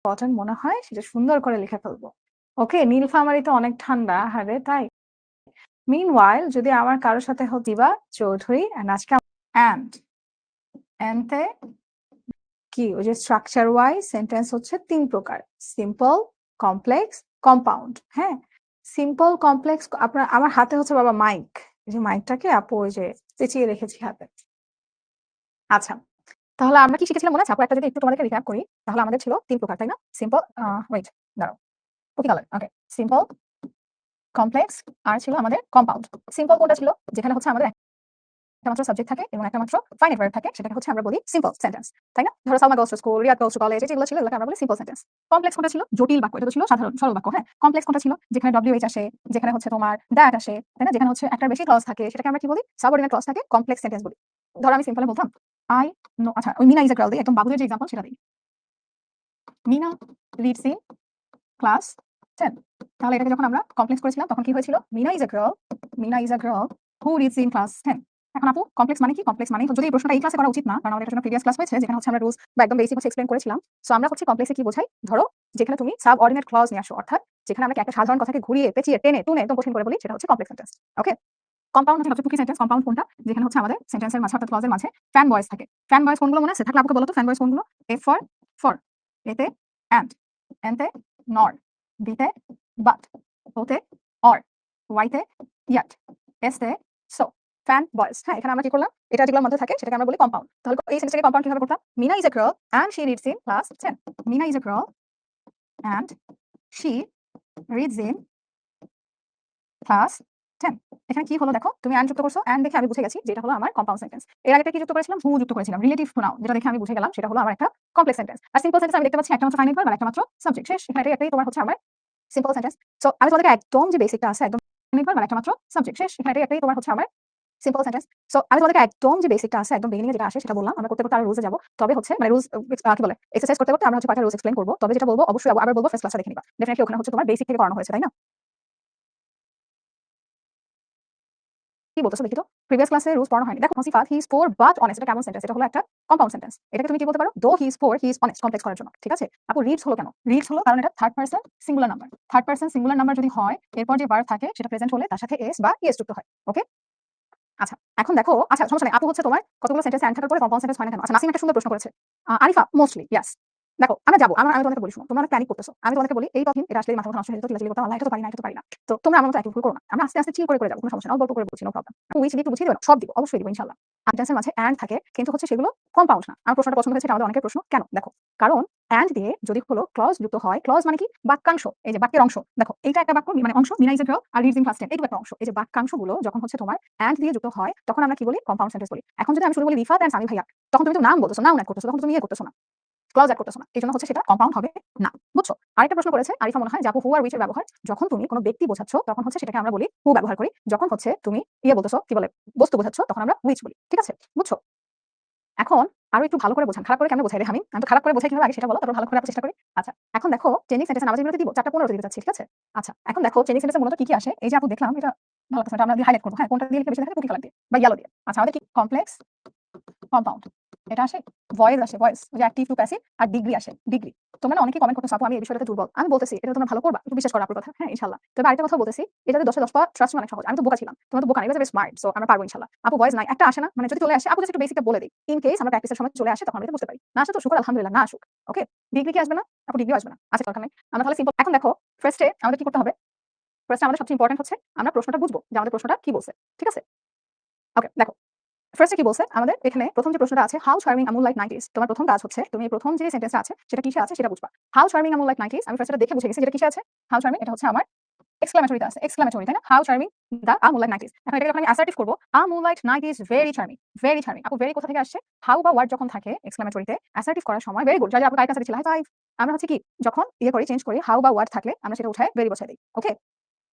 Important মনে হয় সেটা সুন্দর করে লিখে ফেলবো। ওকে, নীলফামারী তো অনেক ঠান্ডা, আরে তাই? মিনওয়াইল যদি আমার কারোর সাথে দিবা চৌধুরী এন্ড আজকে এন্ড এন্ডতে কি ওই যে স্ট্রাকচার ওয়াইজ সেন্টেন্স হচ্ছে ৩ প্রকার, সিম্পল, কমপ্লেক্স, কম্পাউন্ড। হ্যাঁ, সিম্পল কমপ্লেক্স আপনার আমার হাতে হচ্ছে বাবা মাইক, এই যে মাইকটাকে আপু ওই যে পেঁচিয়ে রেখেছি হাতে। আচ্ছা, তাহলে আমরা কি শিখেছিলাম মনে আছে আপু? একটা যদি একটু তোমাদেরকে রিক্যাপ করি তাহলে আমাদের ছিল ৩ প্রকার, তাই না? সিম্পল, ওয়েট দাঁড়াও, ওকে কালার, ওকে, সিম্পল, কমপ্লেক্স আর ছিল আমাদের কম্পাউন্ড। সিম্পল কোনটা ছিল? যেখানে হচ্ছে আমাদের একটা মাত্র সাবজেক্ট থাকে এবং একটা মাত্র ফাইনাইট ভার্ব থাকে, সেটাকে হচ্ছে আমরা বলি সিম্পল সেন্টেন্স, তাই না? ধরো Salma goes to school, Riyad goes to college, যেগুলো ছিল এগুলোকে আমরা বলি সিম্পল সেন্টেন্স। কমপ্লেক্স কোনটা ছিল? জটিল বাক্য, এটা তো ছিল সাধারণ সরল বাক্য। হ্যাঁ, কমপ্লেক্স কোনটা ছিল? যেখানে WH আসে, যেখানে হচ্ছে তোমার দ্যাট আসে, তাই না? যেখানে হচ্ছে একটা বেশি ক্লজ থাকে, সেটাকে আমরা কি বলি? সাবঅর্ডিনেট ক্লজ থাকে, কমপ্লেক্স সেন্টেন্স বলি। ধরো আমি সিম্পলে বলতাম আই নো, আচ্ছা ওই মিনা ইজ আ গার্ল দিই, একদম বাবুদের যে এক্সাম্পল সেটা দিই। Meena reads in class 10। তাহলে এটাকে যখন আমরা কমপ্লেক্স করেছিলাম তখন কি হয়েছিল? Meena is a girl who reads in class 10। এখন আপু কমপ্লেক্স মানে কি? কমপ্লেক্স মানে যদি এই প্রশ্নটা এই ক্লাসে করা উচিত না, কারণ আমাদের এটার জন্য প্রিভিয়াস ক্লাস হয়েছে যেখানে হচ্ছে আমরা রুলস বা একদম বেসিক হচ্ছে এক্সপ্লেইন করেছিলাম। সো আমরা হচ্ছে কমপ্লেক্সে কি বোঝাই? ধরো যেখানে তুমি সাবঅর্ডিনেট ক্লজ নিয়ে আসো, অর্থাৎ যেখানে আমরা একটা সাধারণ কথাকে ঘুরিয়ে পেঁচিয়ে টেনে টুনে একদম কঠিন করে বলি, সেটা হচ্ছে কমপ্লেক্স সেন্টেন্স। ওকে, কম্পাউন্ড হচ্ছে টুকি সেন্টেন্স। কম্পাউন্ড কোনটা? যেখানে হচ্ছে আমাদের সেন্টেন্সের মাঝে অর্থাৎ ক্লজের মাঝে ফ্যান ভয়েস থাকে। ফ্যান ভয়েস কোনগুলো মনে আছে? থাকলে আমাকে বলো তো ফ্যান ভয়েস কোনগুলো? এফ ফর ফর, এতে অ্যান্ড, এনতে নর, বিতে বাট, ওতে অর, ওয়াইতে ইয়াট, এসতে সো। FANBOYS. হ্যাঁ, এখানে আমরা কি করলাম? এটা যেগুলোর মধ্যে থাকে সেটাকে আমরা বলি কম্পাউন্ড। তাহলে এই সেন্টেন্সটাকে কম্পাউন্ড কিভাবে করতাম? Meena is a girl and she reads in class 10। Meena is a girl and she reads in class 10। এখানে কি হলো দেখো, তুমি অ্যান্ড যুক্ত করছো, অ্যান্ড দেখে আমি বুঝে গেছি যে এটা হলো আমার কম্পাউন্ড সেন্টেন্স। এর আগে কি যুক্ত করেছিলাম? হু যুক্ত করেছিলাম, রিলেটিভ টু নাউন, যেটা দেখে আমি বুঝে গেলাম সেটা হলো আমার একটা কমপ্লেক্স সেন্টেন্স। আর সিম্পল সেন্টেন্স আমি দেখতে পাচ্ছি একটা মাত্র ফাইনাইট ভার্ব আর একটা মাত্র সাবজেক্ট, শেষ। এখানে এটাই তোমার হচ্ছে আমার সিম্পল সেন্টেন্স। সো আমি তোমাদেরকে একদম যে বেসিকটা আছে, একদম ফাইনাইট ভার্ব আর একটা মাত্র সাবজেক্ট, শেষ। এখানে এটাই তোমার হচ্ছে আমার সিম্পল সেন্টেন্স। সো আমি তোমাদেরকে একদম যে বেসিকটা আছে, একদম বিগিনিং এ যেটা আসে সেটা বললাম। আমরা করতে করতে আরো রুলসে যাব। তবে হচ্ছে মানে রুলস কি বলে এক্সারসাইজ করতে করতে আমরা হচ্ছে কয়টা রুলস এক্সপ্লেইন করব। তবে যেটা বলবো অবশ্যই আবার বলবো ফার্স্ট ক্লাসে দেখে নিবা। ডেফিনিটলি ওখানে হচ্ছে তোমার বেসিক থেকে করানো হয়েছে, তাই না? কি বলতেছো দেখি তো? প্রিভিয়াস ক্লাসে রুলস পড়ানো হয়নি। দেখো Sifat he is poor but honest, এটা কেমন সেন্টেন্স? এটা হলো একটা কম্পাউন্ড সেন্টেন্স। এটাকে তুমি কি বলতে পারো? দো হি is poor he is honest, complex করার জন্য। ঠিক আছে? আপু রিডস হলো কেন? রিডস হলো কারণ এটা third person singular number. Third person singular number যদি হয়, এরপর যে ভার্ব থাকে সেটা প্রেজেন্ট হলে তার সাথে এস বা ইএস যুক্ত হয়। ওকে, আচ্ছা এখন দেখো, আচ্ছা সমস্যা নেই। আপু হচ্ছে তোমার কতগুলো সেন্টেন্স অ্যান্ড থাকার পরে কম্পাউন্ড সেন্টেন্স হয় না কেন? আচ্ছা নাসিম একটা সুন্দর প্রশ্ন করেছে। Arifa mostly yes. দেখো আমরা যাবো, আমি তোমাদেরকে বলি, শুনো তোমরা অনেক প্যানিক করতেছো। আমি তোমাদেরকে বলি এই টপিক এটা আসলে মাথা নষ্ট হয়ে যেত, চিল্লাচিল্লি করতাম, আল্লাহ এটা তো পারি না, এটা তো পারি না। তো তোমরা আমার মতো একই ভুল করো না। আমরা আস্তে আস্তে চিল করে করে যাবো, কোনো সমস্যা না, অল্প করে বলছি, নো প্রবলেম। উইচ একটু বুঝিয়ে দেবো, সব দিব, অবশ্যই দিব ইনশাআল্লাহ। সেন্টেন্সের মাঝে অ্যান্ড থাকে কিন্তু হচ্ছে সেগুলো কম্পাউন্ড না। আমার প্রশ্নটা পছন্দ হয়েছে, এটা আমাদের অনেকের প্রশ্ন। কেন? দেখো কারণ অ্যান্ড দিয়ে যদি হলো ক্লজ যুক্ত হয়, ক্লজ মানে কি? বাক্যাংশ, এই যে বাক্যের অংশ। দেখো এইটা একটা বাক্য মানে অংশ, মিনা ইজ আ গার্ল আর রিডস ইন ক্লাস 10, এইটুকু একটা অংশ। এই যে বাক্যাংশগুলো যখন হচ্ছে তোমার অ্যান্ড দিয়ে যুক্ত হয় তখন আমরা কি বলি? কম্পাউন্ড সেন্টেন্স বলি। এখন যদি আমি শুরু বলি রিফাত এন্ড সামি ভাইয়া, তখন তুমি তো নাম বলতেছো, নাউন অ্যাড করতেছো, তখন তুমি ইয়ে করতেছো না, ক্লজ অ্যাড করতেছো না। এইজন্য হচ্ছে সেটা কম্পাউন্ড হবে না। বুঝছো? আরেকটা প্রশ্ন করেছে আরিফা মনে হয়, যে আপু হু আর উইচ এর ব্যবহার যখন তুমি কোনো ব্যক্তি বোঝাচ্ছ তখন হচ্ছে সেটাকে আমরা বলি হু ব্যবহার করি, যখন হচ্ছে তুমি ইয়ে বলতেছো কি বলে বস্তু বোঝাচ্ছ তখন আমরা হুইচ বলি। ঠিক আছে? বুঝছো? এখন আরো একটু ভালো করে বোঝান। খারাপ করে কেমনে বোঝাই রে আমি? আমি তো খারাপ করে বোঝাই কিভাবে আগে সেটা বলো, তারপর ভালো করে চেষ্টা করি। আচ্ছা এখন দেখো চেঞ্জিং সেন্টেন্স নামাজের বিরতি দিব 4:15 দিতে চাচ্ছি, ঠিক আছে? আচ্ছা এখন দেখো চেঞ্জিং সেন্টেন্সে মূলত কি কি আসে? এই যে আপু দেখলাম এটা ভালো কথা, এটা আমরা হাইলাইট করব। হ্যাঁ, কোনটা দিয়ে লিখলে বেশি দেখা যায়? কুকি কালার দিয়ে বা ইয়েলো দিয়ে। আচ্ছা আমাদের কি কমপ্লেক্স, কম্পাউন্ড, এটা আসে, ভয়েস আসে, ভয়েস ওই যে অ্যাক্টিভ টু প্যাসিভ, আর ডিগ্রি আসে, ডিগ্রি। তোমরা না অনেকেই কমেন্ট করতেছো আপু আমি এই বিষয়টাতে দুর্বল। আমি বলতেছি এটা তোমরা ভালো করবা, একটু বিশ্বাস করো আপুর কথা। হ্যাঁ ইনশাআল্লাহ। তবে আরেকটা কথা বলতেছি, এটাতে 10 এ 10 পাওয়া ট্রাস্ট অনেক সহজ। আমি তো বোকা ছিলাম, তোমরা তো বোকা না, এবার স্মার্ট। সো আমরা পারবো ইনশাআল্লাহ। আপু ভয়েস নাই একটা আসে না, মানে যদি চলে আসে আপু জাস্ট একটু বেসিকটা বলে দেই, ইন কেস আমরা প্র্যাকটিসের সময় চলে আসে তখন আমরা এটা বুঝতে পারি। না আসে তো শুকর আলহামদুলিল্লাহ, না আসুক। ওকে, ডিগ্রি কি আসবে না? আপু ডিগ্রি আসবে না, আচ্ছা দরকার নাই। আমরা তাহলে সিম্পল। এখন দেখো ফার্স্টে আমাদের কি করতে হবে? ফার্স্টে আমাদের সবচেয়ে ইম্পর্টেন্ট হচ্ছে আমরা প্রশ্নটা বুঝবো যে আমাদের প্রশ্নটা কি বলছে। ঠিক আছে? ওকে দেখো ফার্স্টে কি বলছে আমাদের এখানে, প্রথম যে প্রশ্নটা আছে how charming Amul like 90s, তোমার প্রথম কাজ হচ্ছে তুমি প্রথম যে সেন্টেন্সটা আছে সেটা কিসে আছে সেটা বুঝবা। How charming Amul like 90s, আমি ফার্স্টে দেখে বুঝে গেছি যেটা কিসে আছে। হাউ চার্মিং এটা হচ্ছে আমার এক্সক্লেমেটরিতে আছে, এক্সক্লেমেটরি, তাই না? হাউ চার্মিং দা আমুল লাইক 90s। এখন এটাকে যখন আমি অ্যাসার্টিভ করব, আমুল like 90s very charming, very charming. আপু ভেরি কোথা থেকে আসছে? হাউ বা ওয়ার্ড যখন থাকে এক্সক্লেমেটরিতে অ্যাসার্টিভ করার সময়, ভেরি গুড, যারা আপু কার কাছে ছিল, হাই ফাইভ। আমরা হচ্ছে কি যখন ইয়ে করি, চেঞ্জ করি, হাউ বা ওয়ার্ড থাকলে আমরা সেটা উঠায় ভেরি বসাই দিই। ওকে,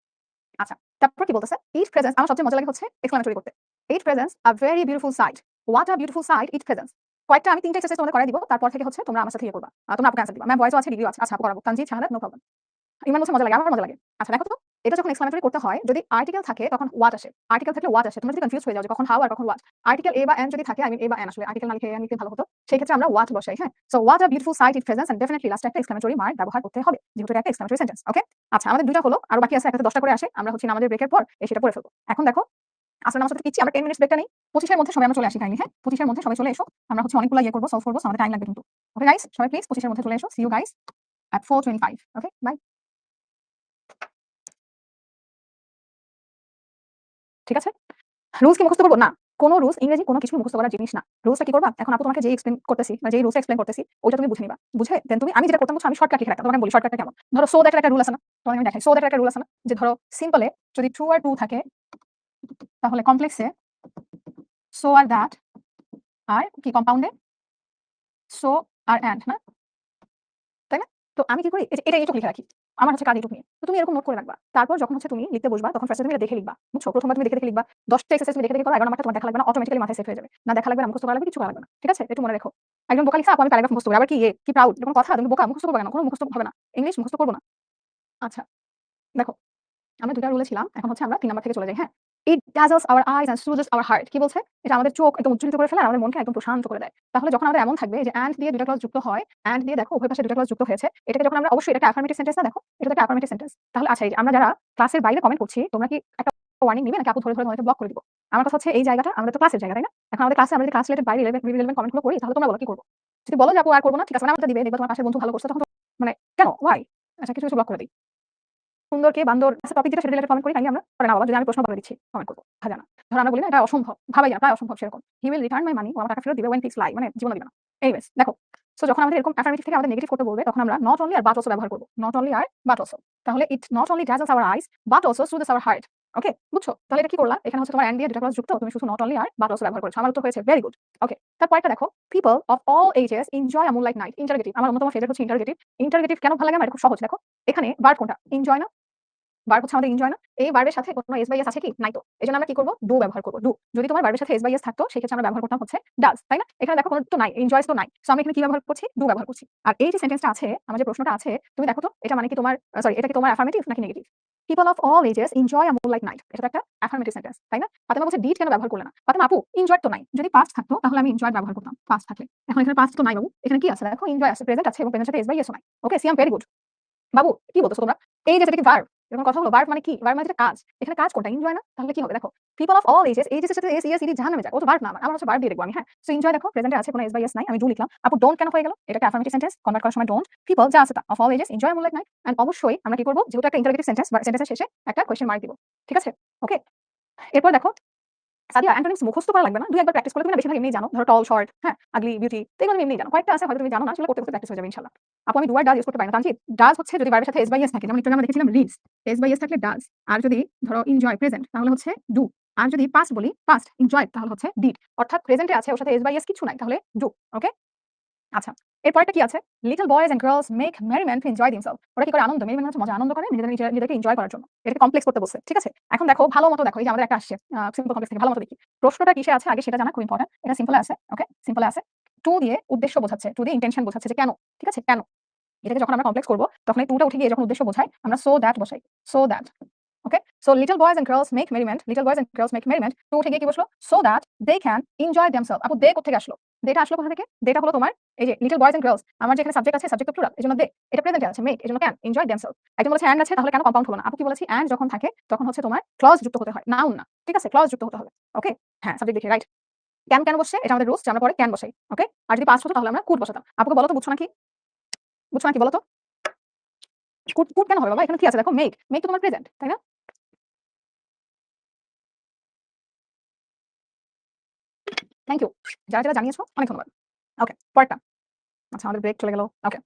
আচ্ছা তারপর কি বলতেছে? ইট প্রেজেন্স, আমার সবচেয়ে মজা লাগে হচ্ছে এক্সক্লেমেটরি করতে। It presents a very beautiful sight, what a beautiful sight it presents. কয়েকটা আমি 3টা এক্সারসাইজ তোমাদের করাই দিব, তারপর থেকে হচ্ছে তোমরা আমার সাথে ইয়ে করবা, তোমরা আপুকে অ্যান্সার দিবা। ম্যাম ভয়েসও আছে, ডিগ্রিও আছে। আচ্ছা আপু করাবো, তানজিদ শাহাদাত, নো প্রবলেম। ইমান বলছে মজা লাগে, আমার মজা লাগে। আচ্ছা দেখো তো এটা যখন এক্সক্লামেটরি করতে হয়, যদি আর্টিকেল থাকে তখন হোয়াট আসে, আর্টিকেল থাকলে হোয়াট আসে। তোমরা যদি কনফিউজ হয়ে যাও যে কখন হাউ আর কখন হোয়াট, আর্টিকেল এ বা এন যদি থাকে, এ বা এন আসলে আর্টিকেল না লিখে এন লিখলে ভালো হতো, সেই ক্ষেত্রে আমরা হোয়াট বসাই। হ্যাঁ, so what a beautiful sight it presents and definitely লাস্টে একটা এক্সক্লামেটরি মার্ক ব্যবহার করতে হবে, যেহেতু এটা একটা এক্সক্লামেটরি সেন্টেন্স। ওকে, আচ্ছা আমাদের দুইটা হলো, আরো বাকি আছে, একটাতে 10টা করে আসে, আমরা হচ্ছে আমাদের ব্রেকের পর সেটা পড়ে ফেলবো। এখন দেখো আসলে আমার সাথে কিচ্ছি, আমরা 10 মিনিটস ব্রেকটা নেই, 25 এর মধ্যে সবাই আমরা চলে আসি কাইন্ডলি। হ্যাঁ, 25 এর মধ্যে সবাই চলে এসো, আমরা হচ্ছে অনেকগুলো করবো, সলভ করবো, আমাদের টাইম লাগবে কিন্তু। ওকে গাইস, সবাই প্লিজ 25 এর মধ্যে চলে এসো। See you guys at 4:25. Okay, bye. ঠিক আছে, রুলস কি মুখস্থ করবো? না, কোন রুলস, ইংরেজি কোনো কিছু মুখস্থ করার জিনিস না। রুলসটা কি করবা, এখন আপু তোমাকে যেই এক্সপ্লেইন করতেছি বা যেই রুলস এক্সপ্লেইন করতেছি ওইটা তুমি বুঝে নিবা, বুঝে দেন তুমি, আমি যেটা করতাম হচ্ছে আমি শর্টকাট লিখে রাখতাম। তোমাকে আমি বলি শর্টকাটটা কেমন। ধরো সো দ্যাট একটা রুল আছে না, তোমাকে আমি দেখাই। সো দ্যাট একটা রুল আছে না, যে ধরো সিম্পলে যদি ট্রু আর টু থাকে তাহলে কমপ্লেক্সে সো আর দ্যাট, আর কি কম্পাউন্ডে সো আর অ্যান্ড, না তাই না? তো আমি কি করি, এটা এইটুকু লিখে রাখি, আমার হচ্ছে কাজ এইটুকু নিয়ে। তো তুমি এরকম নোট করে রাখবা, তারপর যখন হচ্ছে তুমি লিখতে বসবা তখন ফার্স্টে তুমি এটা দেখে লিখবা, বুঝছো? প্রথমবার তুমি দেখে দেখে লিখবা, 10টা এক্সারসাইজ তুমি দেখে দেখে করো, 11 নাম্বারটা তোমার দেখা লাগবে না, অটোমেটিক্যালি মাথায় সেট হয়ে যাবে। না দেখা লাগবে না, মুখস্থ করা লাগবে, কিছু করা লাগবে না। ঠিক আছে, একটু মনে রেখো। একজন বোকা লিখছে, আপু আমি প্যারাগ্রাফ মুখস্থ করি, আবার কি কি প্রাউড, এরকম কথা? তুমি বোকা, মুখস্থ করবে কেন? কোনো মুখস্থ হবে না, ইংলিশ মুখস্থ করবো না। আচ্ছা দেখো, আমরা দুটা রুলে ছিলাম, এখন হচ্ছে আমরা 3 নাম্বার থেকে চলে যাই। হ্যাঁ, ইট dazzles our eyes and soothes our heart। কি বলছে? এটা আমাদের চোখ একদম উজ্জ্বলিত করে ফেলে আর আমাদের মনকে একদম প্রশান্ত করে দেয়। তাহলে যখন আমাদের এমন থাকবে যে and দিয়ে দুটা ক্লজ যুক্ত হয়, and দিয়ে দেখো উভয় পাশে দুটা ক্লজ যুক্ত হয়েছে, এটাকে যখন আমরা, অবশ্যই এটা একটা অ্যাফার্মেটিভ সেন্টেন্স না, দেখো এটা তো একটা অ্যাফার্মেটিভ সেন্টেন্স। তাহলে আচ্ছা, এই যে আমরা যারা ক্লাসের বাইরে কমেন্ট করছি, তোমরা কি একটা ওয়ার্নিং নিবে নাকি আপু ধরে ধরে তোমাদেরকে ব্লক করে দিব? আমার কথা হচ্ছে এই জায়গাটা আমাদের তো ক্লাসের জায়গা, তাই না? এখন আমাদের ক্লাসে আমরা যদি ক্লাস রিলেটেড বাইরে রিলেভেন্ট কমেন্টগুলো করি, তাহলে তোমরা বলো কি করবো? যদি বলো যে আপু আর করবো না, ঠিক আছে, আমারটা দিবে, দেখবে তোমার পাশের বন্ধু ভালো করছে, তখন তো মানে কেন, ওয়াই? আচ্ছা, কিছু কিছু ব্লক করে দিই। সুন্দর কে বান্দর, আচ্ছা টপিক যেটা সেটা রিলেটেড কমেন্ট করি, কাইন্ডলি আমরা পরে না বাবা, যদি আমি প্রশ্ন বলে দিচ্ছি কমেন্ট করবো, ভাজা না। ধরো আমরা বলি না এটা অসম্ভব, ভাবাই না, প্রায় অসম্ভব সেরকম। হি উইল রিটার্ন মাই মানি, ও আমার টাকা ফেরত দিবে, when pigs lie, মানে জীবনে দিবে না। এনিওয়েজ দেখো, সো যখন আমাদের এরকম অ্যাফার্মেটিভ থেকে আমাদের নেগেটিভ করতে বলবে, তখন আমরা নট অনলি আর বাট অলসো ব্যবহার করবো, নট অনলি আর বাট অলসো। তাহলে it not only dazzles our eyes but also soothes our heart। Okay, বুঝছো? তাহলে এটা কি করলা, এখানে হচ্ছে তোমার এন্ড দিয়ে দুটো ক্লজ যুক্ত, তুমি শুধু নট অনলি আর বাট অলসো ব্যবহার করেছো, আমার উত্তর হয়েছে ভেরি গুড। ওকে, তারপরটা দেখো, people of all ages enjoy a moonlight night. Interrogative, আমার অন্যতম ফেভারিট হচ্ছে ইন্টারগেটিভ। ইন্টারগেটিভ কেন ভালো লাগে আমার? এটা খুব সহজ। দেখো এখানে ভার্ব কোনটা, এনজয় না? ভার্ব হচ্ছে আমাদের এনজয় না? এই ভার্বের সাথে কোনো এস বাই এস আছে কি? নাই তো। এজন্য আমরা কি করব? ডু ব্যবহার করব। ডু। যদি তোমার ভার্বের সাথে এস বাই এস থাকতো, সেক্ষেত্রে আমরা ব্যবহার করতাম হচ্ছে ডাজ, তাই না? এখানে দেখো কোনো তো নাই, এনজয়স তো নাই। সো আমি এখানে কি ব্যবহার করছি? ডু ব্যবহার করছি। আর এই যে সেন্টেন্সটা আছে, আমার যে প্রশ্নটা আছে, তুমি দেখো তো এটা মানে কি তোমার, সরি, এটা কি তোমার অ্যাফার্মেটিভ নাকি negative? People of all ages enjoy a moonlight night, এটা তো একটা অ্যাফার্মেটিভ সেন্টেন্স, তাই না? ফাতেমা বলছে ডিড কেন ব্যবহার করলে না? ফাতেমা আপু এনজয় তো নাই, যদি পাস্ট থাকতো তাহলে আমি এনজয় ব্যবহার করতাম, পাস্ট থাকলে। এখন এখানে পাস্ট তো নাই বাবু, এখানে কি আছে? দেখো এনজয় আছে, প্রেজেন্ট আছে এবং প্রেজেন্টের সাথে এস বাই এস ও নাই। ওকে, সিয়াম ভেরি গুড। বাবু কি বলতেছো তোমরা? এই যে এটা কি ভার্ব? এরকম কথা হলো, ভার্ব মানে কি? ভার্ব মানে যেটা কাজ। এখানে কাজ কোনটা? এনজয় না? তাহলে কি হবে দেখো, people of all ages, ages এর সাথে এস ইএস ইডি জাহান্নামে যাক। ও তো ভার্ব না, আমার হচ্ছে ভার্ব দিয়ে দেখবো আমি। হ্যাঁ, সো এনজয় দেখো প্রেজেন্টে আছে, কোনো এস বাই এস নাই, আমি ডু লিখলাম। আপু ডোন্ট কেন হয়ে গেল? এটা একটা অ্যাফার্মেটিভ সেন্টেন্স, কনভার্ট করার সময় ডোন্ট, পিপল যা আছে তা, of all ages enjoy moonlight night. And অবশ্যই আমরা কি করব, যেহেতু একটা ইন্টারোগেটিভ সেন্টেন্স, সেন্টেন্সের শেষে একটা কোয়েশ্চেন মার্ক দিব। ঠিক আছে? ওকে, এরপর দেখো, সাদিয়া অ্যান্টোনিমস মুখস্থ করা লাগবে না, 2 একবার প্র্যাকটিস করলে তুমি না বেশিরভাগ এমনিই জানো। ধরো টল, শর্ট, হ্যাঁ, আগলি, বিউটি, তো এগুলো তুমি এমনিই জানো। কয়েকটা আছে হয়তো তুমি জানো না, আসলে করতে করতে প্র্যাকটিস হয়ে যাবে ইনশাআল্লাহ। আপু আমি ডু আর ডাজ ইউজ করতে পারি না। তানজিদ, ডাজ হচ্ছে যদি ভার্বের সাথে এস বাই এস থাকে, যেমন একটু আগে আমরা দেখেছিলাম রিডস, এস বাই এস থাকলে ডাজ। আর যদি ধরো এনজয় প্রেজেন্ট তাহলে হচ্ছে ডু। আর যদি পাস্ট বলি, পাস্ট এনজয় তাহলে হচ্ছে ডিড। অর্থাৎ প্রেজেন্টে আছে, ওর সাথে এস বাই এস কিছু নাই, তাহলে ডু। ওকে, আচ্ছা এরপরটা কি আছে, little boys and girls make merriment to enjoy themselves. ওরা কি করে? আনন্দ, মেরিমেন্ট হচ্ছে মজা, আনন্দ করে নিজেদেরকে এনজয় করার জন্য। এটাকে কমপ্লেক্স করতে বলছে। ঠিক আছে, এখন দেখো ভালো মতো দেখো, এই যে আমাদের একটা আসছে সিম্পল কমপ্লেক্স থেকে, ভালো মতো দেখি প্রশ্নটা কিসে আছে আগে সেটা জানা খুব ইম্পর্টেন্ট। এটা সিম্পলে আছে। ওকে, সিম্পলে আছে, টু দিয়ে উদ্দেশ্য বোঝাচ্ছে, টু দিয়ে ইন্টেনশন বোঝাচ্ছে যে কেন। ঠিক আছে, কেন। এটাকে যখন আমরা কমপ্লেক্স করবো তখন এই টুটা উঠে গিয়ে যখন উদ্দেশ্য বোঝায় আমরা সো দ্যাট বসাই, so that. Okay, so little boys and girls make merriment, little boys and girls make merriment, to উঠে গিয়ে কি বসলো? So that they can enjoy themselves. আপু দে কোথা থেকে আসলো? দেটা আসলো কোথা থেকে? দেটা হলো তোমার এই যে লিটল বয়েজ এন্ড গার্লস, আমার যেখানে সাবজেক্ট আছে, সাবজেক্ট প্লুরাল, এজন্য দে, এটা প্রেজেন্টে আছে, মেক, এজন্য ক্যান এনজয় দেমসেলফ। একজন বলেছে এন্ড আছে, তাহলে কেন কম্পাউন্ড হলো না? আপু কি বলেছি, এন্ড যখন থাকে তখন হচ্ছে তোমার ক্লজ যুক্ত হতে হয়, নাউন না। ঠিক আছে, ক্লজ যুক্ত হতে হবে। ওকে, হ্যাঁ, সাবজেক্ট দেখে রাইট। ক্যান কেন বসছে? এটা আমাদের রুলস যে আমরা পরে ক্যান বসাই। ওকে, আর যদি পাস্ট হতো তাহলে আমরা কুড বসাতাম। আপুকে বলো তো, বুঝছো নাকি? বুঝছো নাকি বলো তো? কুড কুড কেন হবে বাবা? এখানে কি আছে দেখো, মেক, মেক তো তোমার প্রেজেন্ট, তাই না? থ্যাংক ইউ, যারা যারা জানিয়েছো অনেক ধন্যবাদ। ওকে, পরেরটা। আচ্ছা আমাদের ব্রেক চলে গেল। ওকে,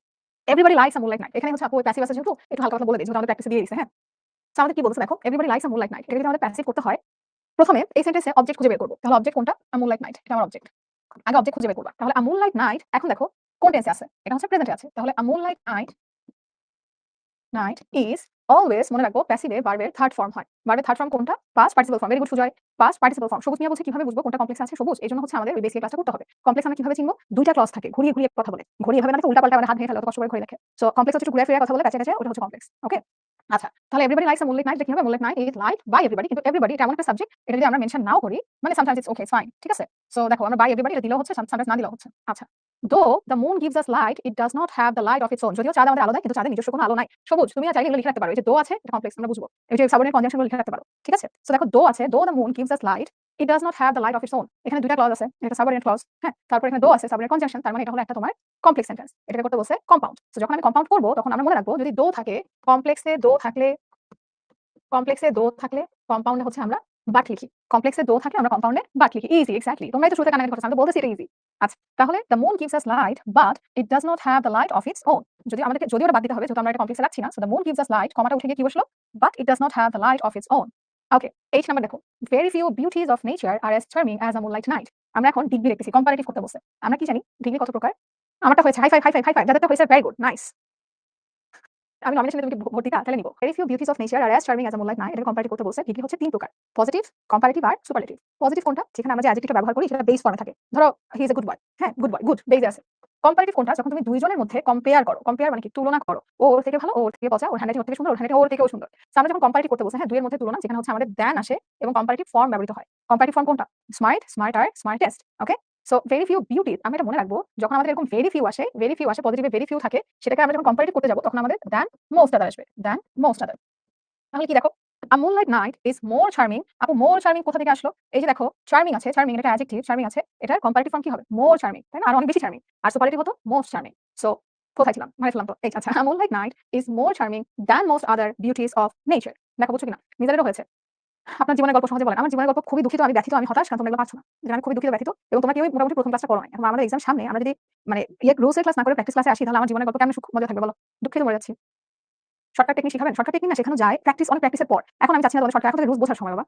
everybody likes a moonlight night. এখানে হচ্ছে আপু প্যাসিভ আছে যেহেতু একটু হালকা কথা বলে দিই, যেহেতু আমাদের প্র্যাকটিসে দিয়ে দিয়েছে। হ্যাঁ, সো আমাদের কি বলছে দেখো, everybody likes a moonlight night. এটা যদি আমাদের প্যাসিভ করতে হয়, প্রথমে এই সেন্টেন্সে অবজেক্ট খুঁজে বের করব। তাহলে অবজেক্ট কোনটা? আ মুনলাইট নাইট, এটা আমার অবজেক্ট। আগে অবজেক্ট খুঁজে বের করবা। তাহলে আ মুনলাইট নাইট, এখন দেখো কোন টেন্সে আছে? এটা হচ্ছে প্রেজেন্টে আছে। তাহলে a moonlight night, night is always, মনে রাখবো প্যাসিভে ভার্বের থার্ড ফর্ম হয়। ভার্বের থার্ড ফর্ম কোনটা? Past participle form. Very good Sujoy, past participle form. Sabuj Mia বলছে কিভাবে বুঝবো কোনটা কমপ্লেক্স আছে? সবুজ, এজন্য হচ্ছে আমাদের ওই বেসিক ক্লাসটা করতে হবে। কমপ্লেক্স আমরা কিভাবে চিনবো? দুইটা ক্লজ থাকে, ঘুরিয়ে ঘুরিয়ে কথা বলে। ঘুরিয়ে এভাবে না, উল্টা পাল্টা আমাদের হাত ভেঙে ফেলে, অত কষ্ট করে ঘুরে লেখে। সো কমপ্লেক্স হচ্ছে একটু ঘুরে ফিরে কথা বলে, কাছে কাছে, ওটা হচ্ছে কমপ্লেক্স। ওকে, আচ্ছা, তাহলে everybody likes a moonlight night কি হবে? Moonlight night is liked by everybody, কিন্তু এভরিবডি এটা এমন একটা সাবজেক্ট, এটা যদি আমরা মেনশন নাও করি, মানে sometimes it's okay, it's fine. ঠিক আছে? সো দেখো আমরা বাই এভরিবডি এটা দিলেও হচ্ছে, সামটাইমস না দিলেও হচ্ছে। আচ্ছা। দো the moon gives us light, it does not have the light of its on. যদিও চাঁদ আমাদের আলো দেয়, কিন্তু চাঁদের নিজস্ব কোনো আলো নাই। সবুজ, তুমি চাইলে এগুলো লিখে রাখতে পারো। এই যে দো আছে, এটা কমপ্লেক্স আমরা বুঝবো। এই যে সাবঅর্ডিনেট কনজাংশন গুলো লিখে রাখতে পারো। ঠিক আছে? সো দেখো দো আছে, দো the moon gives us light, it does not have the light of its on. এখানে দুইটা ক্লজ আছে, এটা সাবঅর্ডিনেট ক্লজ। হ্যাঁ? তারপর এখানে দো আছে, সাবঅর্ডিনেট কনজাংশন, তার মানে এটা হলো একটা তোমার কমপ্লেক্স সেন্টেন্স। এটাকে করতে বলছে কম্পাউন্ড। সো যখন আমি কম্পাউন্ড করব, তখন আমরা মনে রাখবো যদি দো থাকে, কমপ্লেক্সে দো থাকলে, কমপ্লেক্সে দো থাকলে কম্পাউন্ডে হচ্ছে আমরা বাট লিখি। কমপ্লেক্সে দো থাকলে আমরা কম্পাউন্ডে বাট লিখি। Easy, exactly. তোমরাই তো শুরুতে কানাকাটি করতেছ, আমি তো বলতেছি এটা ইজি। আচ্ছা, তাহলে the moon gives us light but it does not have the light of its on. যদিও ওটা বাদ দিতে হবে, যেহেতু আমরা এটা কমপ্লেক্সে রাখছি না। So the moon gives us light, কমাটা উঠে গিয়ে কি বসলো? But it does not have the light of its own. Okay, 8 number দেখো। Very few beauties of nature are as charming as a moonlight night. আমরা এখন ডিগ্রি দেখতেছি, comparative করতে বলছে। আমরা কি জানি ডিগ্রি কত প্রকার? আমারটা হয়েছে high five, high five, high five. যাদেরটা হয়েছে ভেরি গুড, নাইস। আমি নমিনেশনে তুমি কি ভর্তি তাহলে নিব। Very few beauties of nature are as charming as a moonlight night, এটা কম্পারেটিভ করতে বলছে। ডিগ্রি হচ্ছে 3 প্রকার: পজিটিভ, কম্পারেটিভ আর সুপারলেটিভ। পজিটিভ কোনটা? যেখানে আমরা যে অ্যাডজেক্টিভটা ব্যবহার করি সেটা বেস ফর্মে থাকে। ধরো he is a good boy. হ্যাঁ, গুড বয়, গুড বেসে আছে। কম্পারেটিভ কোনটা? যখন তুমি দুইজনের মধ্যে কম্পেয়ার করো। কম্পেয়ার মানে কি? তুলনা করো। ও ওর থেকে ভালো, ও ওর থেকে পচা, ওর হ্যান্ডরাইটিং ওর থেকে সুন্দর, ওর হ্যান্ডরাইটিং ওর থেকেও সুন্দর। সো আমরা যখন কম্পারেটিভ করতে বলছি, হ্যাঁ, দুইয়ের মধ্যে তুলনা, যেখানে হচ্ছে আমাদের দ্যান আসে এবং কম্পারেটিভ ফর্ম ব্যবহৃত হয়। কম্পারেটিভ ফর্ম কোনটা? Smart, smarter, smartest. Okay? So very few beauty, আমি এটা মনে রাখবো, যখন আমাদের এরকম ভেরি ফিউ আসে, পজিটিভে ভেরি ফিউ থাকে, সেটাকে আমরা যখন কম্পারেটিভ করতে যাব, তখন আমাদের দ্যান মোস্ট আদার আসবে। Than most other. তাহলে কি দেখো, a moonlight night is more charming. আপু মোর চার্মিং কোথা থেকে আসলো? এই যে দেখো চার্মিং আছে, চার্মিং এটা অ্যাডজেক্টিভ, চার্মিং আছে। এটার কম্পারেটিভ ফর্ম কি হবে? মোর চার্মিং, তাই না? আর অনেক বেশি চার্মিং। আর সুপারলেটিভ হতো মোস্ট চার্মিং। সো কোথায় ছিলাম? মানে ফেললাম তো। এই আচ্ছা, a moonlight night is more charming than most other beauties of nature. দেখো বুঝছো কিনা? মিজানেরও হয়েছে। আপনার জীবনের গল্প সহজে বলেন। আমার জীবনের গল্প খুবই দুঃখিত, আমি ব্যথিত, আমি হতাশ, কারণ তোমরা এগুলো পারছো না। যেটা আমি খুবই দুঃখিত, ব্যথিত, এবং তোমরা কেউই মোটামুটি প্রথম ক্লাসটা করো নাই। এখন আমাদের এক্সাম সামনে, আমরা যদি মানে রুলসের ক্লাস না করে প্র্যাকটিস ক্লাসে আসি, তাহলে আমার জীবনের গল্প কেমন মজা থাকবে বলো? দুঃখিত মরে যাচ্ছি। শর্টকাট টেকনিক শিখাবেন? শর্টকাট টেকনিক না শেখানো যায় প্র্যাকটিস, অনেক প্র্যাকটিসের পর। এখন আমি চাচ্ছি না তোমাদের শর্টকাট, এখন রুলস বোঝার সময় বাবা।